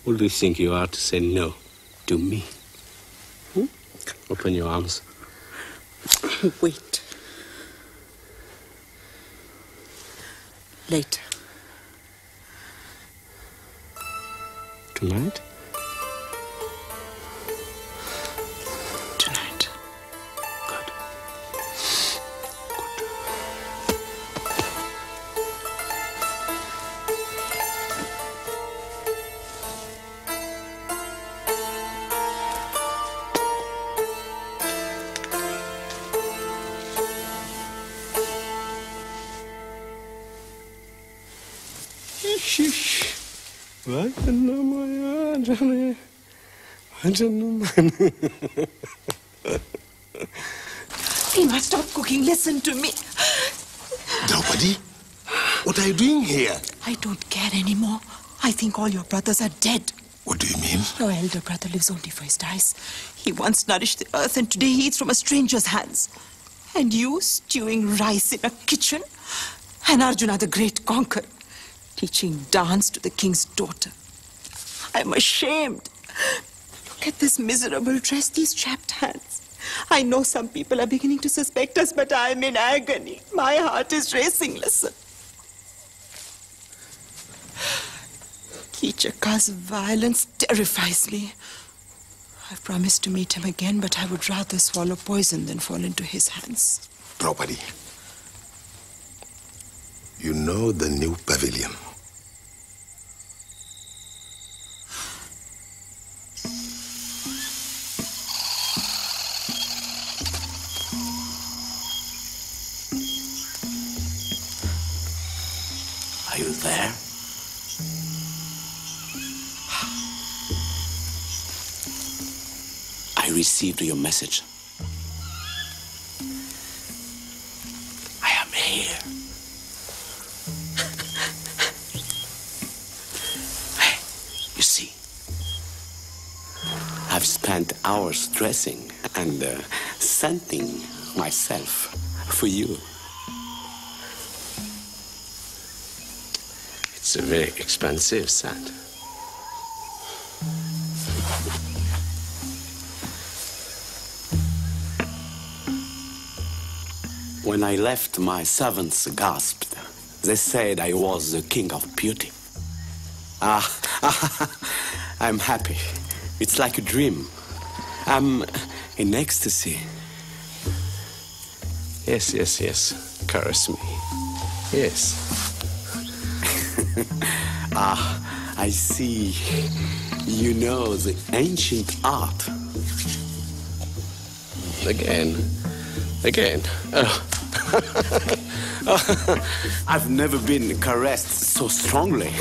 Who do you think you are to say no to me? Open your arms. Wait. Later. Tonight? Tonight. Good. Bhima, stop cooking. Listen to me. Draupadi, what are you doing here? I don't care anymore. I think all your brothers are dead. What do you mean? Your elder brother lives only for his dice. He once nourished the earth, and today he eats from a stranger's hands. And you, stewing rice in a kitchen? And Arjuna, the great conqueror, teaching dance to the king's daughter. I'm ashamed. Look at this miserable dress, these chapped hands. I know some people are beginning to suspect us, but I'm in agony. My heart is racing. Listen. Kichaka's violence terrifies me. I've promised to meet him again, but I would rather swallow poison than fall into his hands. Draupadi, you know the new pavilion. Are you there? I received your message. I am here. You see, I've spent hours dressing and scenting myself for you. It's a very expensive scent. When I left, my servants gasped. They said I was the king of beauty. I'm happy. It's like a dream. I'm in ecstasy. Yes, yes, yes. Caress me. Yes. I see. You know the ancient art. Again. Oh. I've never been caressed so strongly.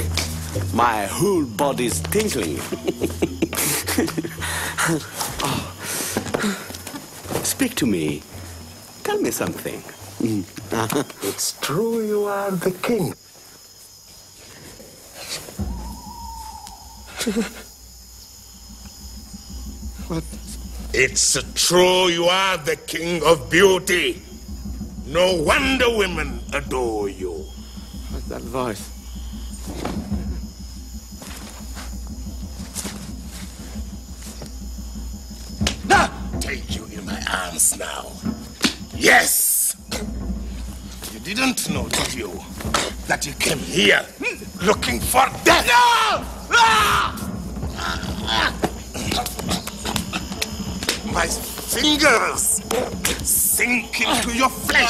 My whole body's tingling. Speak to me. Tell me something. It's true you are the king. What? It's true you are the king of beauty. No wonder women adore you. What's that voice? Take you in my arms now. Yes! You didn't know, did you, that you came here looking for death? No! My fingers sink into your flesh.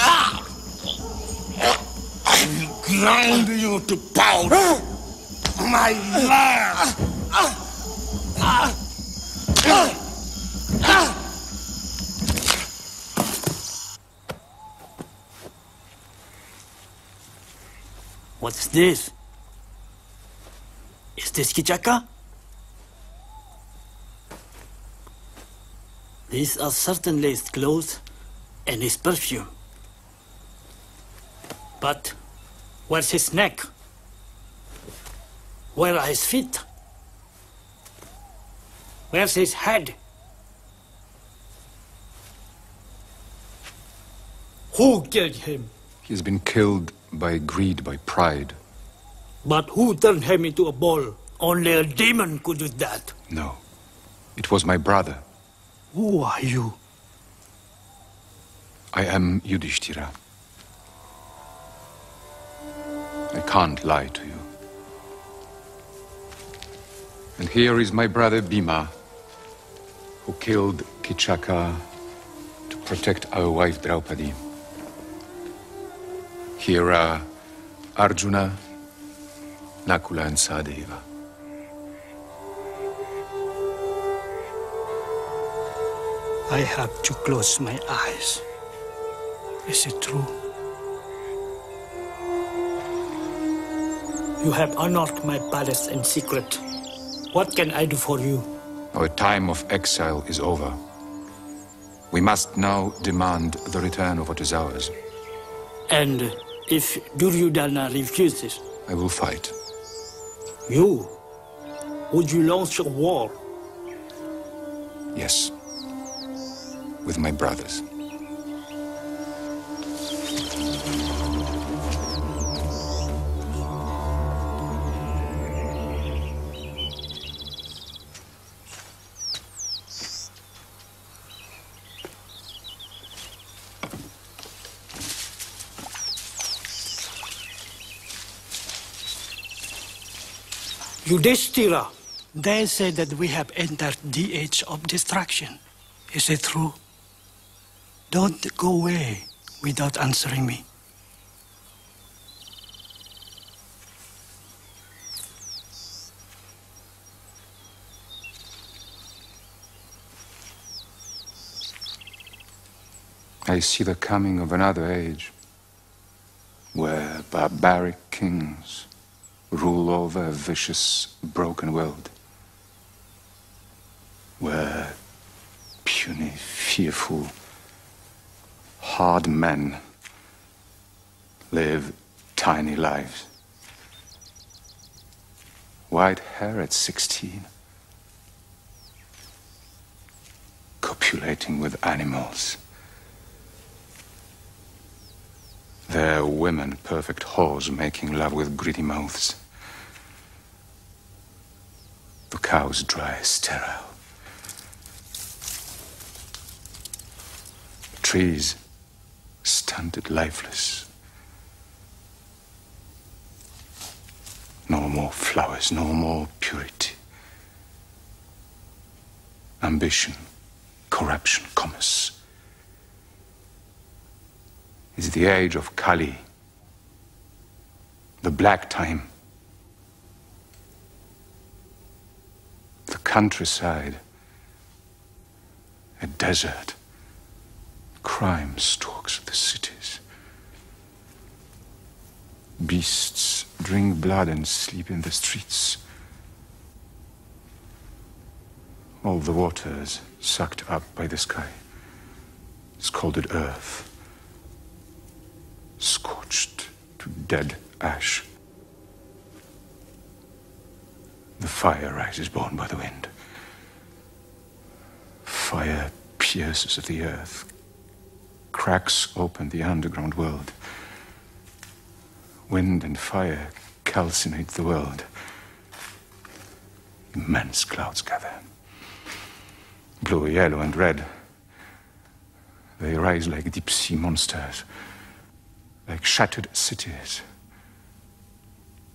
I will grind you to powder. My love. What's this? Is this Kichaka? These are certainly his clothes and his perfume. But where's his neck? Where are his feet? Where's his head? Who killed him? He's been killed by greed, by pride. But who turned him into a ball? Only a demon could do that. No. It was my brother. Who are you? I am Yudhishthira. I can't lie to you. And here is my brother Bhima, who killed Kichaka to protect our wife Draupadi. Here are Arjuna, Nakula, and Sahadeva. I have to close my eyes. Is it true? You have honored my palace in secret. What can I do for you? Our time of exile is over. We must now demand the return of what is ours. And if Duryodhana refuses? I will fight. You? Would you launch a war? Yes. With my brothers. Yudhishthira, they say that we have entered the age of destruction. Is it true? Don't go away without answering me. I see the coming of another age, where barbaric kings rule over a vicious, broken world, where puny, fearful, hard men live tiny lives. White hair at 16, copulating with animals. Their women perfect whores making love with greedy mouths. The cows dry, sterile. Trees stunted, lifeless. No more flowers, no more purity. Ambition, corruption, commerce. It's the age of Kali, the black time. The countryside, a desert. Crime stalks the cities. Beasts drink blood and sleep in the streets. All the waters sucked up by the sky, scalded earth, scorched to dead ash. The fire rises borne by the wind. Fire pierces the earth, cracks open the underground world. Wind and fire calcinate the world. Immense clouds gather. Blue, yellow, and red. They rise like deep-sea monsters, like shattered cities.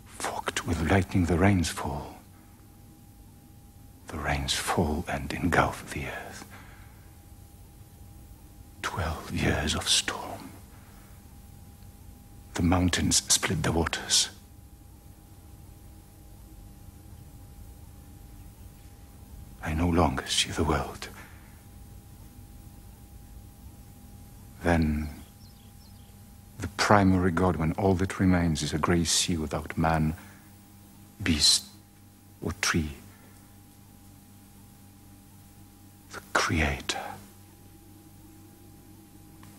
Forked with lightning, the rains fall. The rains fall and engulf the earth. 12 years of storm. The mountains split the waters. I no longer see the world. Then, the primary God, when all that remains is a grey sea without man, beast, or tree. The Creator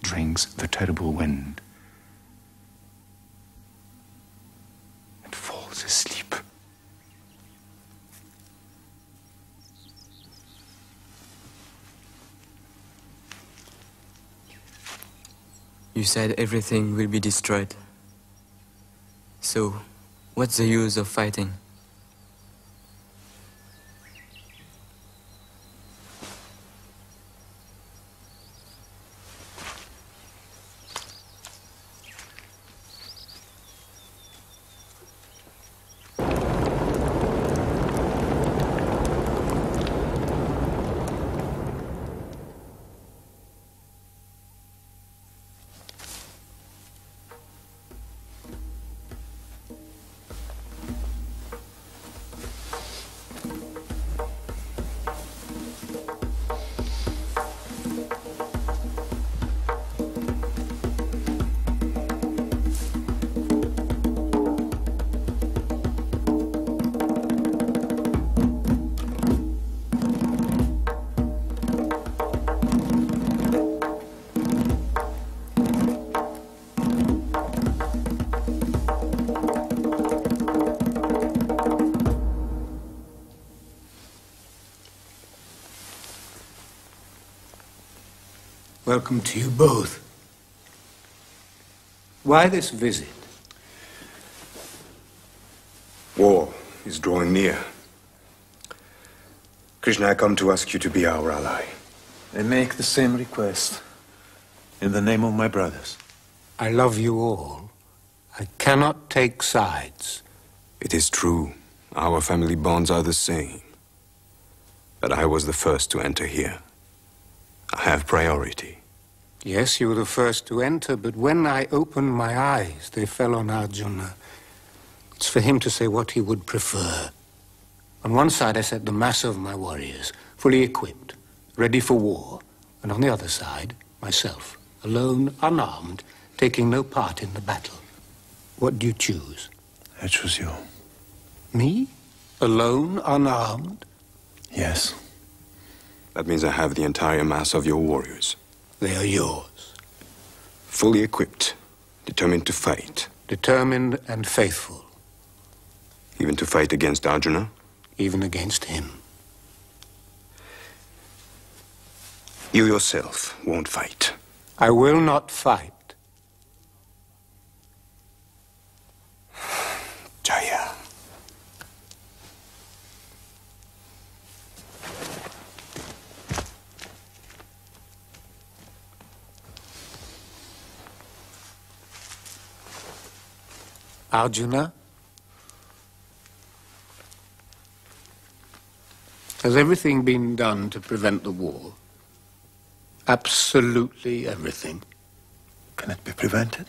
drinks the terrible wind and falls asleep. You said everything will be destroyed. So, what's the use of fighting? Welcome to you both. Why this visit? War is drawing near. Krishna, I come to ask you to be our ally. I make the same request. In the name of my brothers. I love you all. I cannot take sides. It is true. Our family bonds are the same. But I was the first to enter here. I have priority. Yes, you were the first to enter, but when I opened my eyes, they fell on Arjuna. It's for him to say what he would prefer. On one side, I set the mass of my warriors, fully equipped, ready for war. And on the other side, myself, alone, unarmed, taking no part in the battle. What do you choose? I choose you. Me? Alone, unarmed? Yes. That means I have the entire mass of your warriors. They are yours. Fully equipped, determined to fight. Determined and faithful. Even to fight against Arjuna? Even against him. You yourself won't fight. I will not fight. Jaya. Arjuna? Has everything been done to prevent the war? Absolutely everything. Can it be prevented?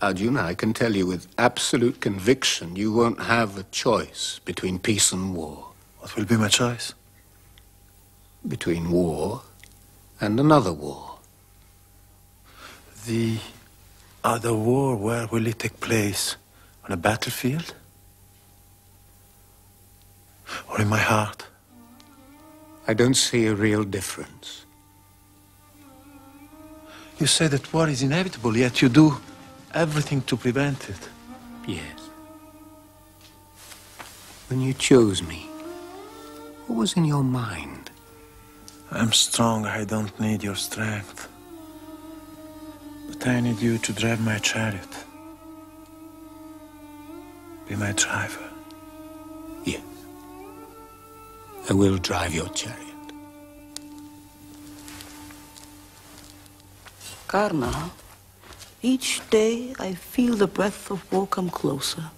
Arjuna, I can tell you with absolute conviction you won't have a choice between peace and war. What will be my choice? Between war and another war. The other war, where will it take place? On a battlefield? Or in my heart? I don't see a real difference. You say that war is inevitable, yet you do everything to prevent it. Yes. When you chose me, what was in your mind? I'm strong, I don't need your strength. But I need you to drive my chariot. Be my driver. Yes. I will drive your chariot. Karna, each day I feel the breath of war come closer.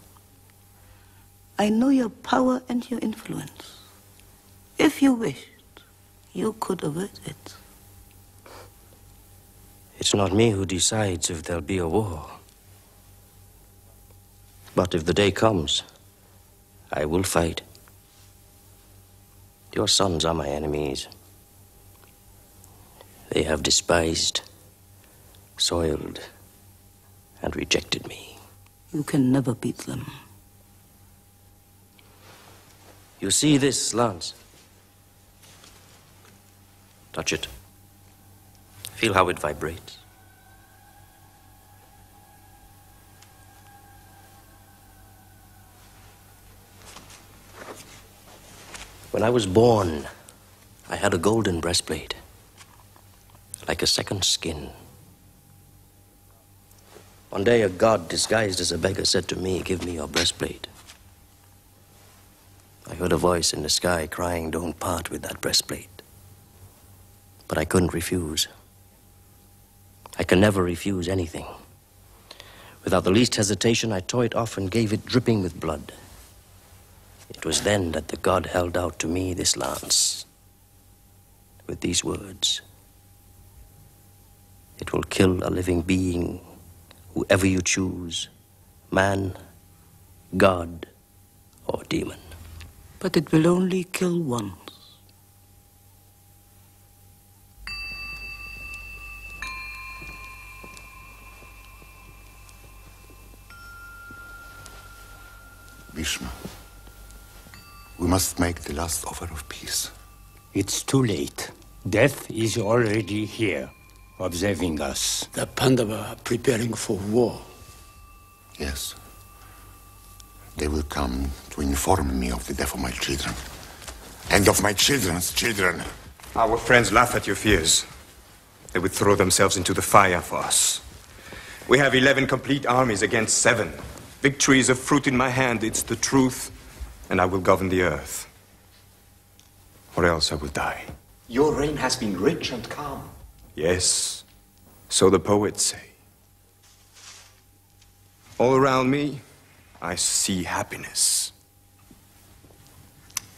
I know your power and your influence. If you wished, you could avert it. It's not me who decides if there'll be a war. But if the day comes, I will fight. Your sons are my enemies. They have despised, soiled, and rejected me. You can never beat them. You see this lance? Touch it. Feel how it vibrates. When I was born, I had a golden breastplate, like a second skin. One day, a god disguised as a beggar said to me, "Give me your breastplate." I heard a voice in the sky crying, "Don't part with that breastplate." But I couldn't refuse. I can never refuse anything. Without the least hesitation, I tore it off and gave it dripping with blood. It was then that the god held out to me this lance, with these words: "It will kill a living being, whoever you choose, man, god, or demon." But it will only kill once. Bhishma, we must make the last offer of peace. It's too late. Death is already here, observing us. The Pandava are preparing for war. Yes. They will come to inform me of the death of my children. And of my children's children. Our friends laugh at your fears. They would throw themselves into the fire for us. We have 11 complete armies against 7. Victory is a fruit in my hand. It's the truth, and I will govern the earth. Or else I will die. Your reign has been rich and calm. Yes, so the poets say. All around me, I see happiness.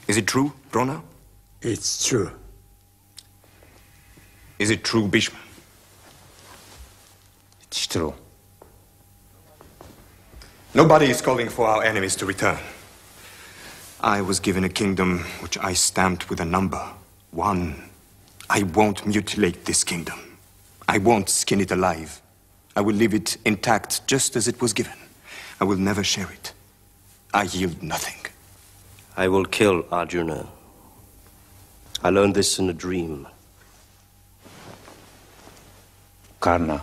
Is it true, Drona? It's true. Is it true, Bhishma? It's true. Nobody is calling for our enemies to return. I was given a kingdom which I stamped with a number. 1. I won't mutilate this kingdom. I won't skin it alive. I will leave it intact just as it was given. I will never share it. I yield nothing. I will kill Arjuna. I learned this in a dream. Karna,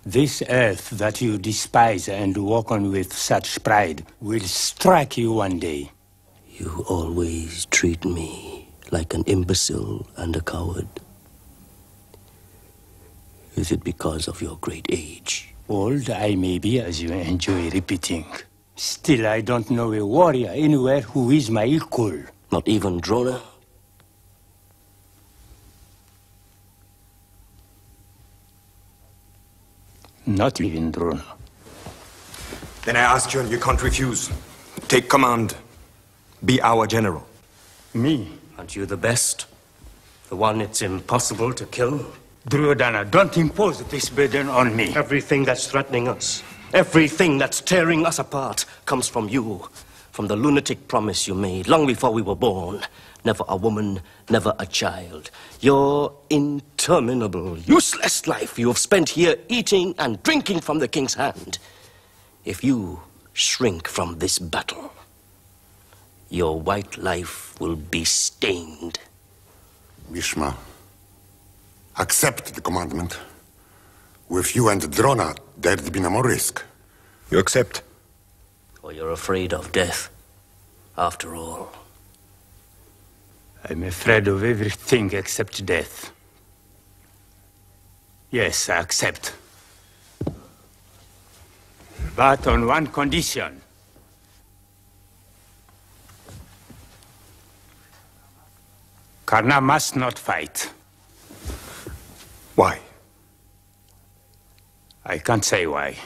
this earth that you despise and walk on with such pride will strike you one day. You always treat me like an imbecile and a coward. Is it because of your great age? Old I may be, as you enjoy repeating. Still, I don't know a warrior anywhere who is my equal. Not even Drona? Not even Drona. Then I ask you and you can't refuse. Take command. Be our general. Me? Aren't you the best? The one it's impossible to kill? Duryodhana, don't impose this burden on me. Everything that's threatening us, everything that's tearing us apart comes from you. From the lunatic promise you made long before we were born. Never a woman, never a child. Your interminable, useless life you have spent here eating and drinking from the king's hand. If you shrink from this battle, your white life will be stained. Bhishma, accept the commandment. With you and Drona, there'd be no more risk. You accept? Or you're afraid of death, after all. I'm afraid of everything except death. Yes, I accept. But on one condition. Karna must not fight. Why? I can't say why.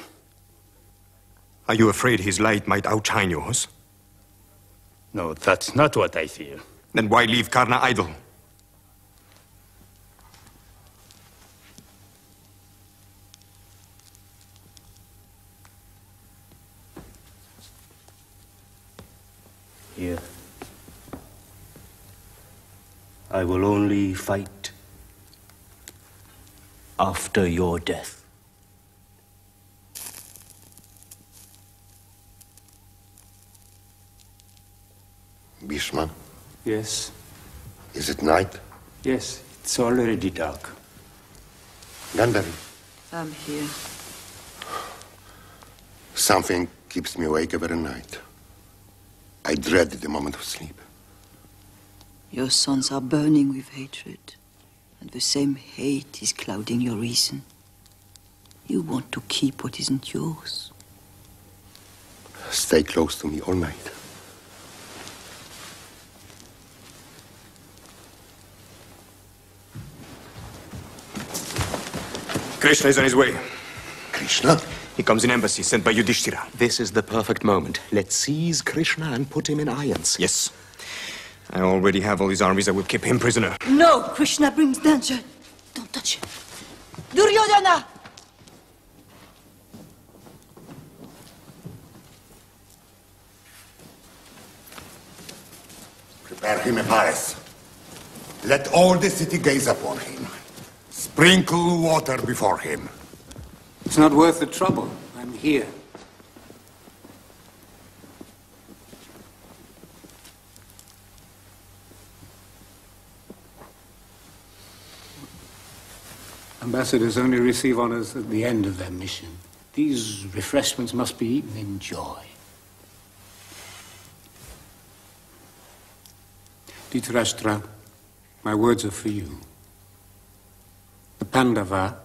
Are you afraid his light might outshine yours? No, that's not what I fear. Then why leave Karna idle? Here. I will only fight after your death. Bhishma? Yes? Is it night? Yes, it's already dark. Gandhari? I'm here. Something keeps me awake every night. I dread the moment of sleep. Your sons are burning with hatred, and the same hate is clouding your reason. You want to keep what isn't yours. Stay close to me all night. Krishna is on his way. Krishna? He comes in embassy sent by Yudhishthira. This is the perfect moment. Let's seize Krishna and put him in irons. Yes. I already have all his armies. I will keep him prisoner. No, Krishna brings danger. Don't touch him. Duryodhana! Prepare him a palace. Let all the city gaze upon him. Sprinkle water before him. It's not worth the trouble. I'm here. Ambassadors only receive honors at the end of their mission. These refreshments must be eaten in joy. Dhritarashtra, my words are for you. The Pandava,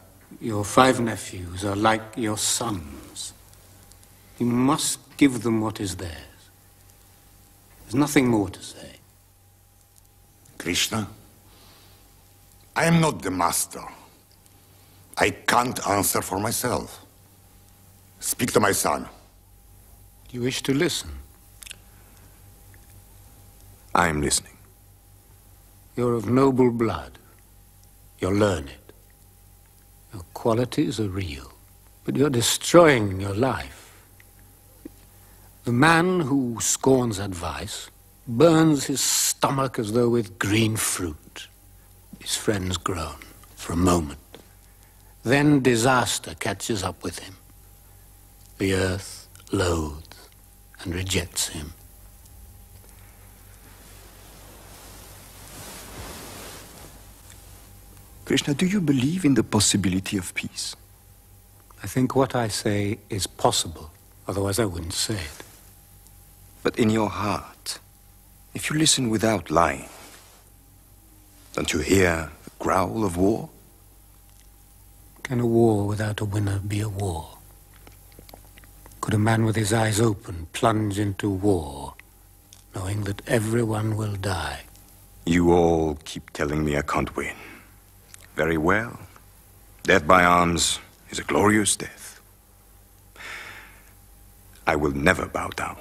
your 5 nephews are like your sons. You must give them what is theirs. There's nothing more to say. Krishna, I am not the master. I can't answer for myself. Speak to my son. Do you wish to listen? I am listening. You're of noble blood. You're learned. Your qualities are real, but you're destroying your life. The man who scorns advice burns his stomach as though with green fruit. His friends groan for a moment. Then disaster catches up with him. The earth loathes and rejects him. Krishna, do you believe in the possibility of peace? I think what I say is possible, otherwise I wouldn't say it. But in your heart, if you listen without lying, don't you hear the growl of war? Can a war without a winner be a war? Could a man with his eyes open plunge into war, knowing that everyone will die? You all keep telling me I can't win. Very well. Death by arms is a glorious death. I will never bow down.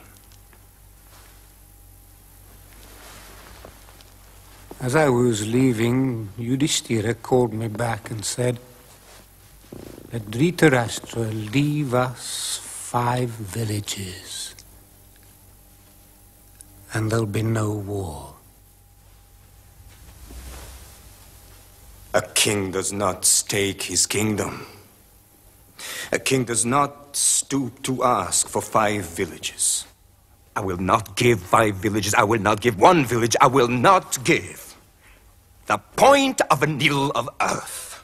As I was leaving, Yudhishthira called me back and said, "Let Dhritarashtra leave us 5 villages, and there'll be no war." A king does not stake his kingdom. A king does not stoop to ask for 5 villages. I will not give 5 villages. I will not give 1 village. I will not give the point of a needle of earth.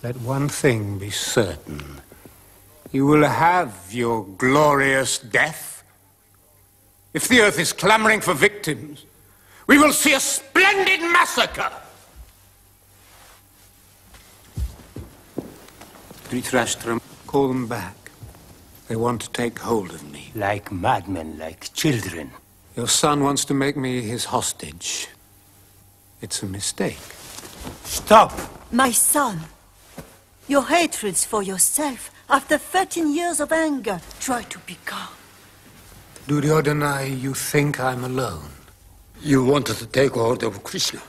Let one thing be certain. You will have your glorious death. If the earth is clamoring for victims, we will see a splendid massacre. Dhritarashtra, call them back. They want to take hold of me. Like madmen, like children. Your son wants to make me his hostage. It's a mistake. Stop! My son, your hatreds for yourself, after 13 years of anger, try to be calm. Duryodhana, you think I'm alone? You wanted to take hold of Krishna.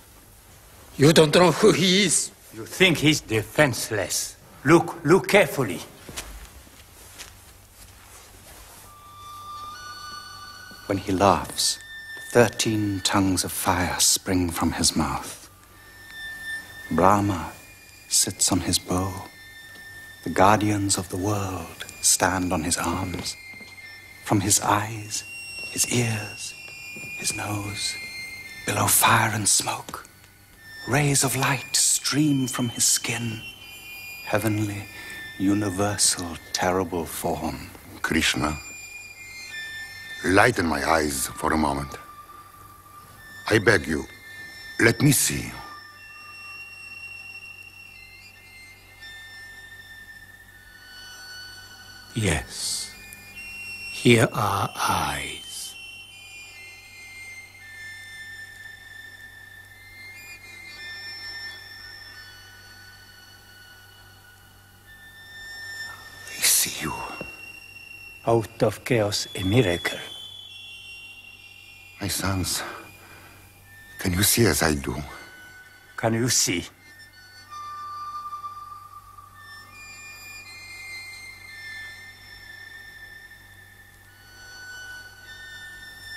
You don't know who he is. You think he's defenseless. Look carefully. When he laughs, 13 tongues of fire spring from his mouth. Brahma sits on his bow. The guardians of the world stand on his arms. From his eyes, his ears, his nose, below fire and smoke, rays of light stream from his skin. Heavenly, universal, terrible form. Krishna, lighten my eyes for a moment. I beg you, let me see you. Yes. Here are eyes. I see you. Out of chaos, a miracle. My sons, can you see as I do? Can you see?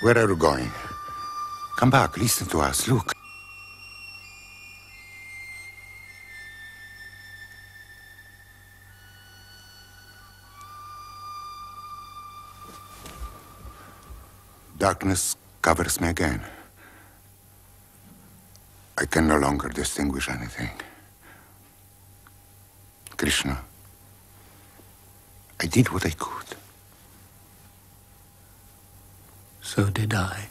Where are you going? Come back, listen to us, look. Darkness covers me again. I can no longer distinguish anything. Krishna, I did what I could. So did I.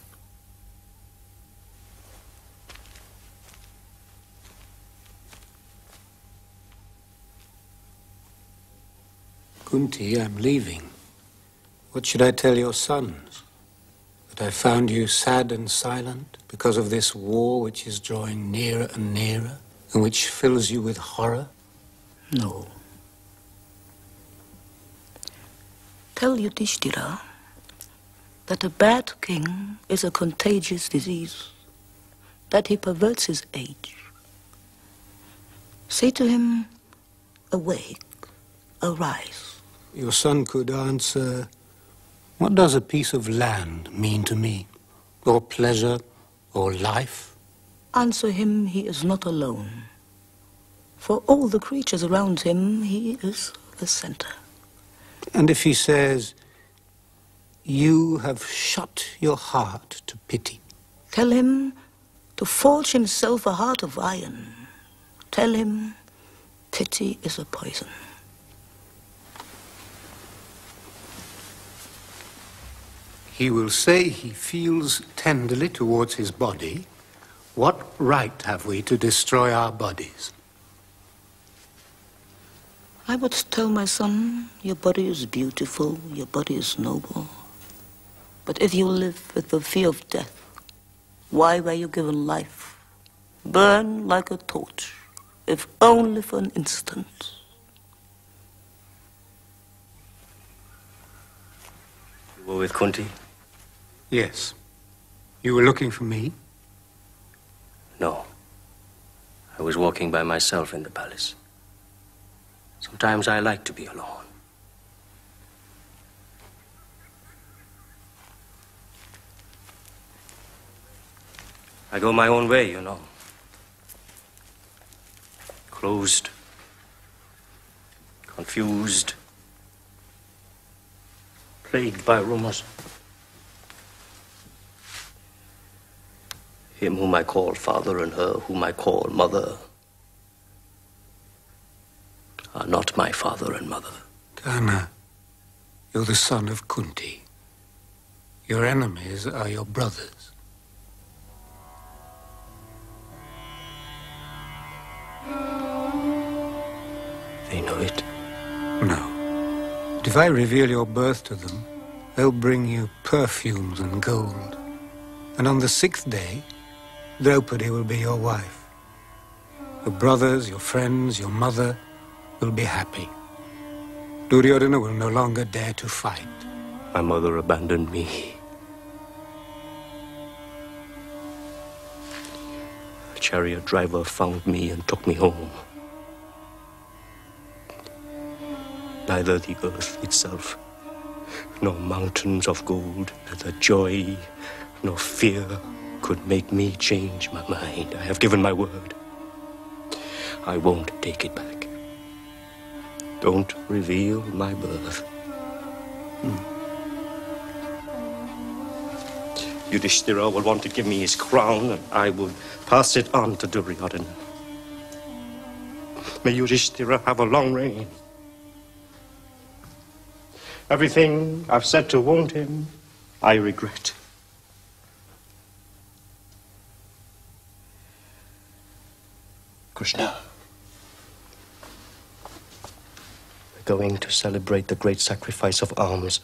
Kunti, I'm leaving. What should I tell your sons? That I found you sad and silent because of this war which is drawing nearer and nearer, and which fills you with horror? No. Tell Yudhishthira that a bad king is a contagious disease, that he perverts his age. Say to him, awake, arise. Your son could answer, what does a piece of land mean to me? Or pleasure, or life? Answer him he is not alone. For all the creatures around him, he is the center. And if he says, you have shut your heart to pity? Tell him to forge himself a heart of iron. Tell him pity is a poison. He will say he feels tenderly towards his body. What right have we to destroy our bodies? I would tell my son, your body is beautiful, your body is noble. But if you live with the fear of death, why were you given life? Burn like a torch, if only for an instant. You were with Kunti? Yes. You were looking for me? No. I was walking by myself in the palace. Sometimes I like to be alone. I go my own way, you know. Closed, confused, plagued by rumors. Him whom I call father and her whom I call mother are not my father and mother. Karna, you're the son of Kunti. Your enemies are your brothers. They know it? No. But if I reveal your birth to them, they'll bring you perfumes and gold. And on the 6th day, Draupadi will be your wife. Your brothers, your friends, your mother will be happy. Duryodhana will no longer dare to fight. My mother abandoned me. A chariot driver found me and took me home. Neither the earth itself, nor mountains of gold, neither joy, nor fear could make me change my mind. I have given my word. I won't take it back. Don't reveal my birth. Yudhishthira will want to give me his crown, and I will pass it on to Duryodhana. May Yudhishthira have a long reign. Everything I've said to wound him, I regret. Krishna. We're going to celebrate the great sacrifice of arms.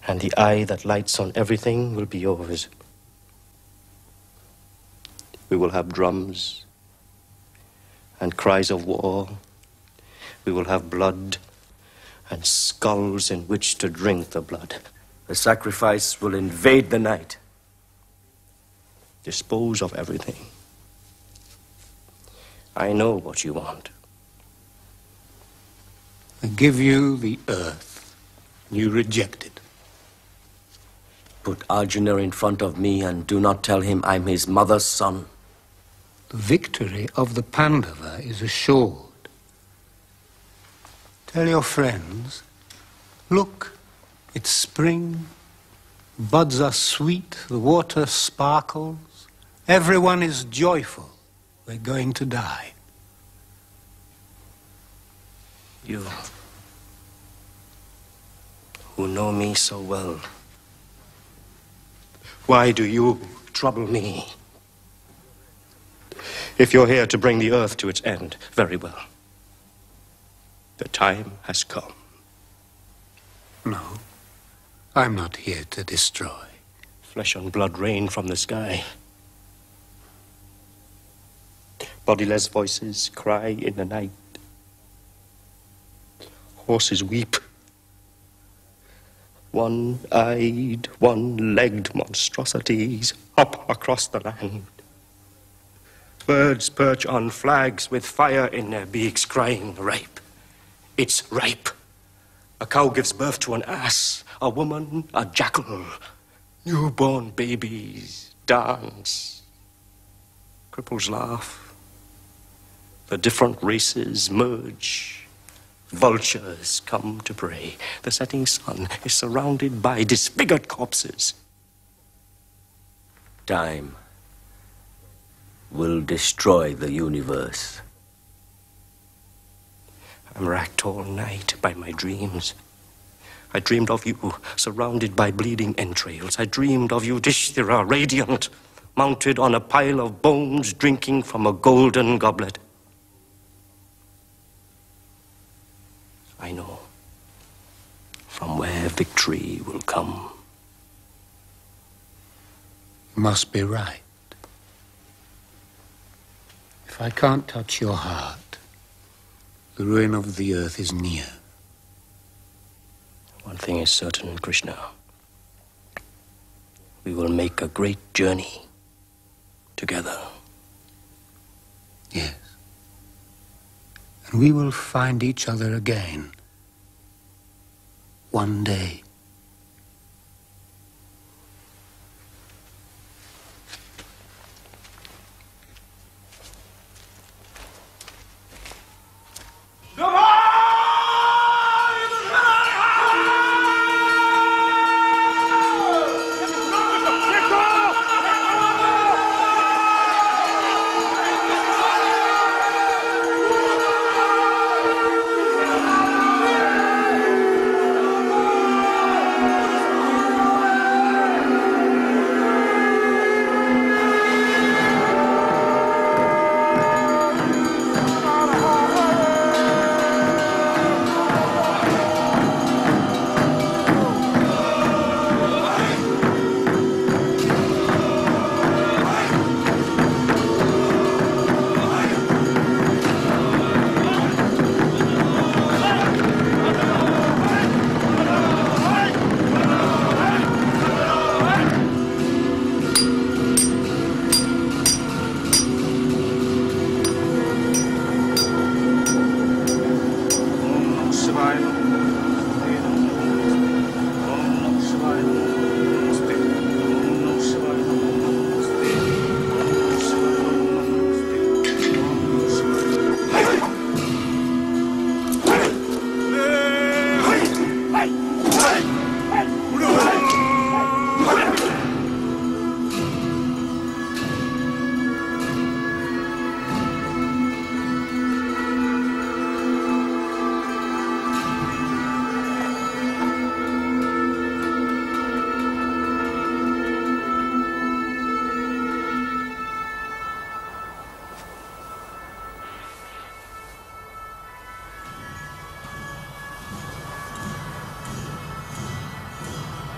And the eye that lights on everything will be yours. We will have drums and cries of war. We will have blood and skulls in which to drink the blood. The sacrifice will invade the night. Dispose of everything. I know what you want. I give you the earth. You reject it. Put Arjuna in front of me and do not tell him I'm his mother's son. The victory of the Pandava is assured. Tell your friends, look, it's spring, buds are sweet, the water sparkles, everyone is joyful. We're going to die. You, who know me so well, why do you trouble me? If you're here to bring the earth to its end, very well. The time has come. No, I'm not here to destroy. Flesh and blood rain from the sky. Bodiless voices cry in the night. Horses weep. One-eyed, one-legged monstrosities hop across the land. Birds perch on flags with fire in their beaks, crying, ripe. It's ripe. A cow gives birth to an ass, a woman, a jackal. Newborn babies dance. Cripples laugh. The different races merge. Vultures come to prey. The setting sun is surrounded by disfigured corpses. Time will destroy the universe. I'm racked all night by my dreams. I dreamed of you, surrounded by bleeding entrails. I dreamed of you, Yudhishthira, radiant, mounted on a pile of bones, drinking from a golden goblet. I know from where victory will come. You must be right. If I can't touch your heart, the ruin of the earth is near. One thing is certain, Krishna. We will make a great journey together. Yes. And we will find each other again. One day.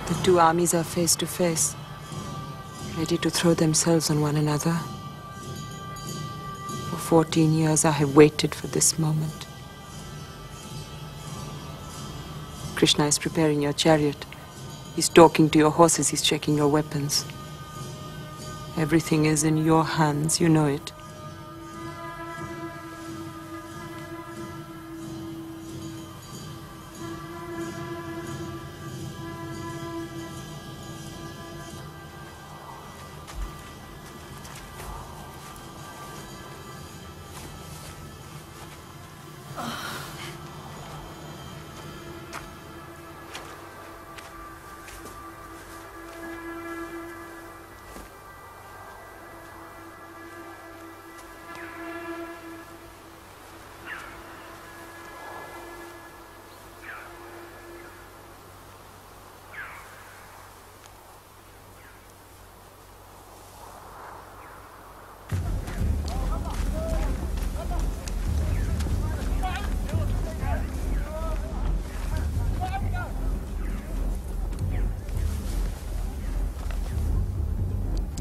The two armies are face to face, ready to throw themselves on one another. For 14 years I have waited for this moment. Krishna is preparing your chariot. He's talking to your horses, he's checking your weapons. Everything is in your hands, you know it.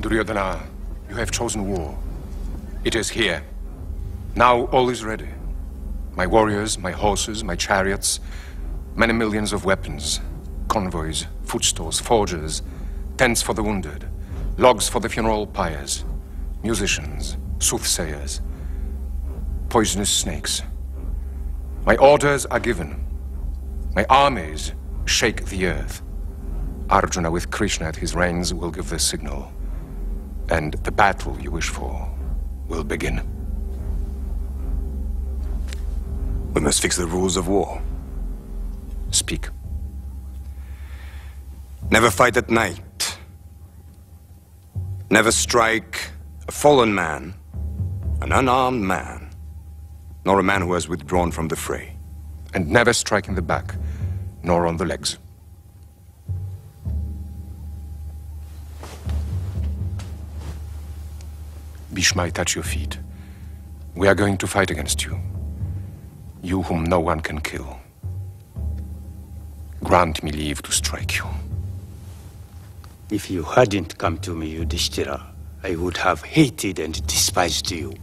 Duryodhana, you have chosen war. It is here. Now all is ready. My warriors, my horses, my chariots, many millions of weapons, convoys, foodstores, forges, tents for the wounded, logs for the funeral pyres, musicians, soothsayers, poisonous snakes. My orders are given. My armies shake the earth. Arjuna with Krishna at his reins will give the signal, and the battle you wish for will begin. We must fix the rules of war. Speak. Never fight at night. Never strike a fallen man, an unarmed man, nor a man who has withdrawn from the fray. And never strike in the back, nor on the legs. Bhishma, I touch your feet. We are going to fight against you. You whom no one can kill. Grant me leave to strike you. If you hadn't come to me, Yudhishthira, I would have hated and despised you.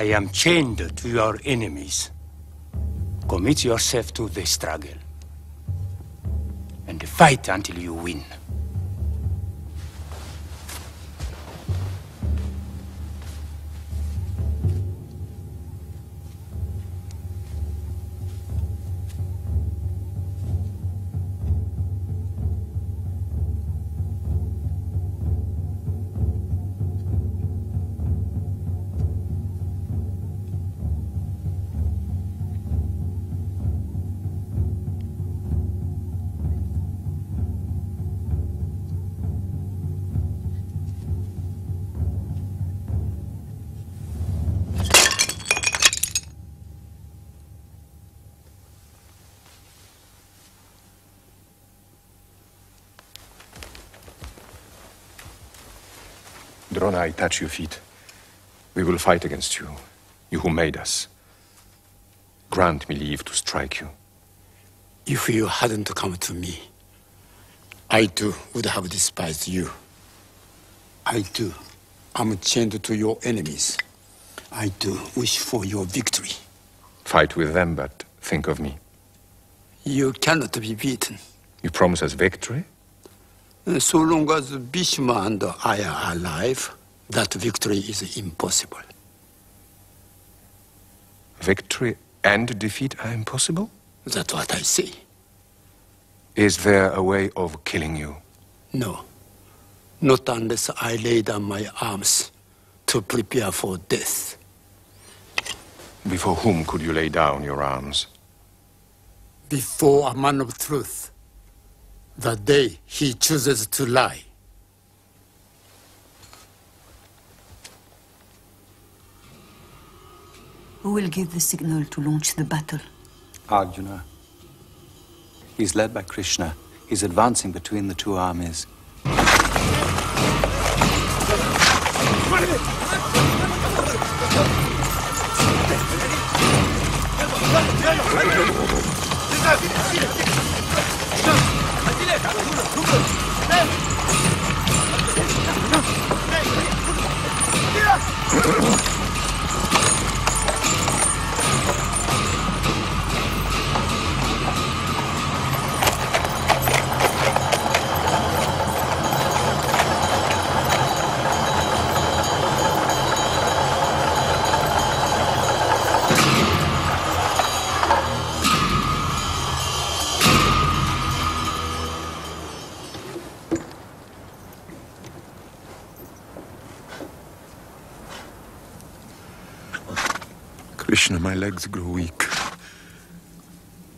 I am chained to your enemies. Commit yourself to the struggle. And fight until you win. Drona, I touch your feet. We will fight against you, you who made us. Grant me leave to strike you. If you hadn't come to me, I too would have despised you. I too am chained to your enemies. I too wish for your victory. Fight with them, but think of me. You cannot be beaten. You promise us victory? So long as Bhishma and I are alive, that victory is impossible. Victory and defeat are impossible? That's what I say. Is there a way of killing you? No. Not unless I lay down my arms to prepare for death. Before whom could you lay down your arms? Before a man of truth. The day he chooses to lie. Who will give the signal to launch the battle? Arjuna. He's led by Krishna. He's advancing between the two armies. Krishna, my legs grow weak.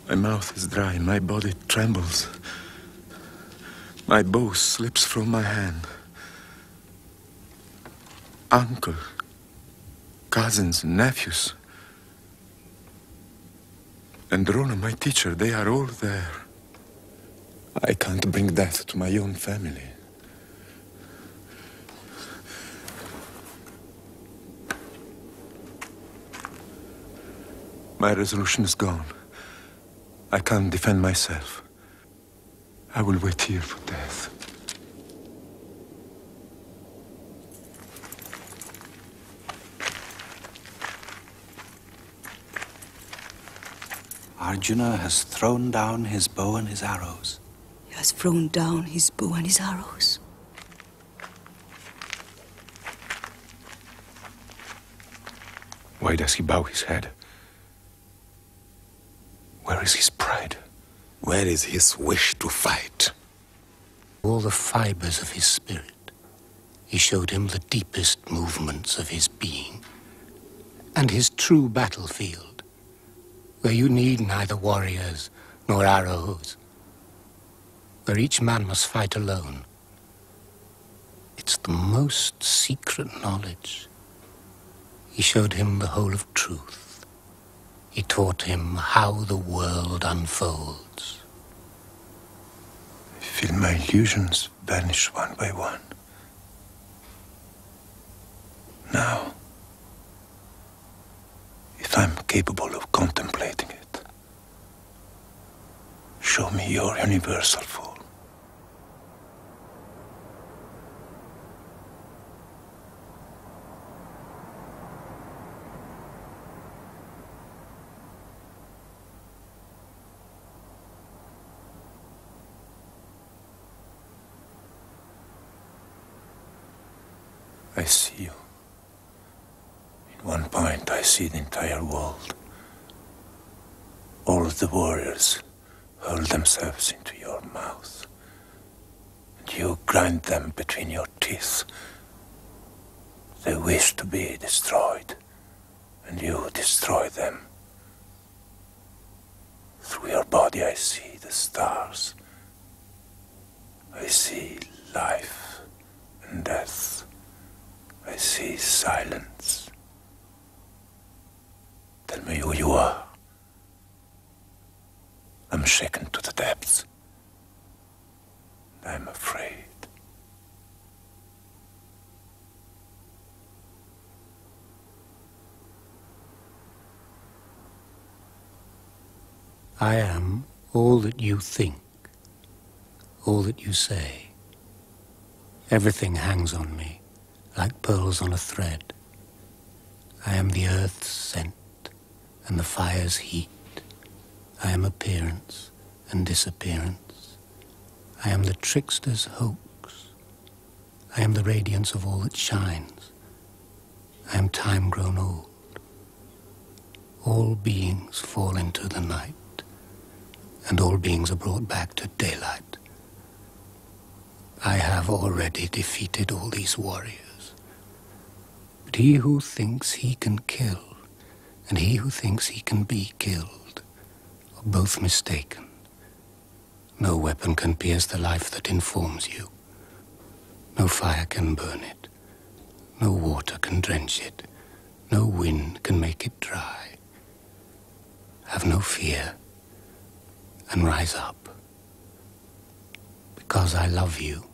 My mouth is dry, my body trembles. My bow slips from my hand. Uncle, cousins, nephews, and Drona, my teacher, they are all there. I can't bring death to my own family. My resolution is gone. I can't defend myself. I will wait here for death. Arjuna has thrown down his bow and his arrows. He has thrown down his bow and his arrows. Why does he bow his head? Where is his pride? Where is his wish to fight? All the fibers of his spirit. He showed him the deepest movements of his being, and his true battlefield, where you need neither warriors nor arrows, where each man must fight alone. It's the most secret knowledge. He showed him the whole of truth. He taught him how the world unfolds. I feel my illusions vanish one by one. Now, if I'm capable of contemplating it, show me your universal form. I see you. In one point, I see the entire world. All of the warriors hurl themselves into your mouth, and you grind them between your teeth. They wish to be destroyed, and you destroy them. Through your body, I see the stars. I see life and death. I see silence. Tell me who you are. I'm shaken to the depths. I'm afraid. I am all that you think, all that you say. Everything hangs on me, like pearls on a thread. I am the earth's scent and the fire's heat. I am appearance and disappearance. I am the trickster's hoax. I am the radiance of all that shines. I am time grown old. All beings fall into the night, and all beings are brought back to daylight. I have already defeated all these warriors. But he who thinks he can kill, and he who thinks he can be killed, are both mistaken. No weapon can pierce the life that informs you. No fire can burn it. No water can drench it. No wind can make it dry. Have no fear, and rise up. Because I love you,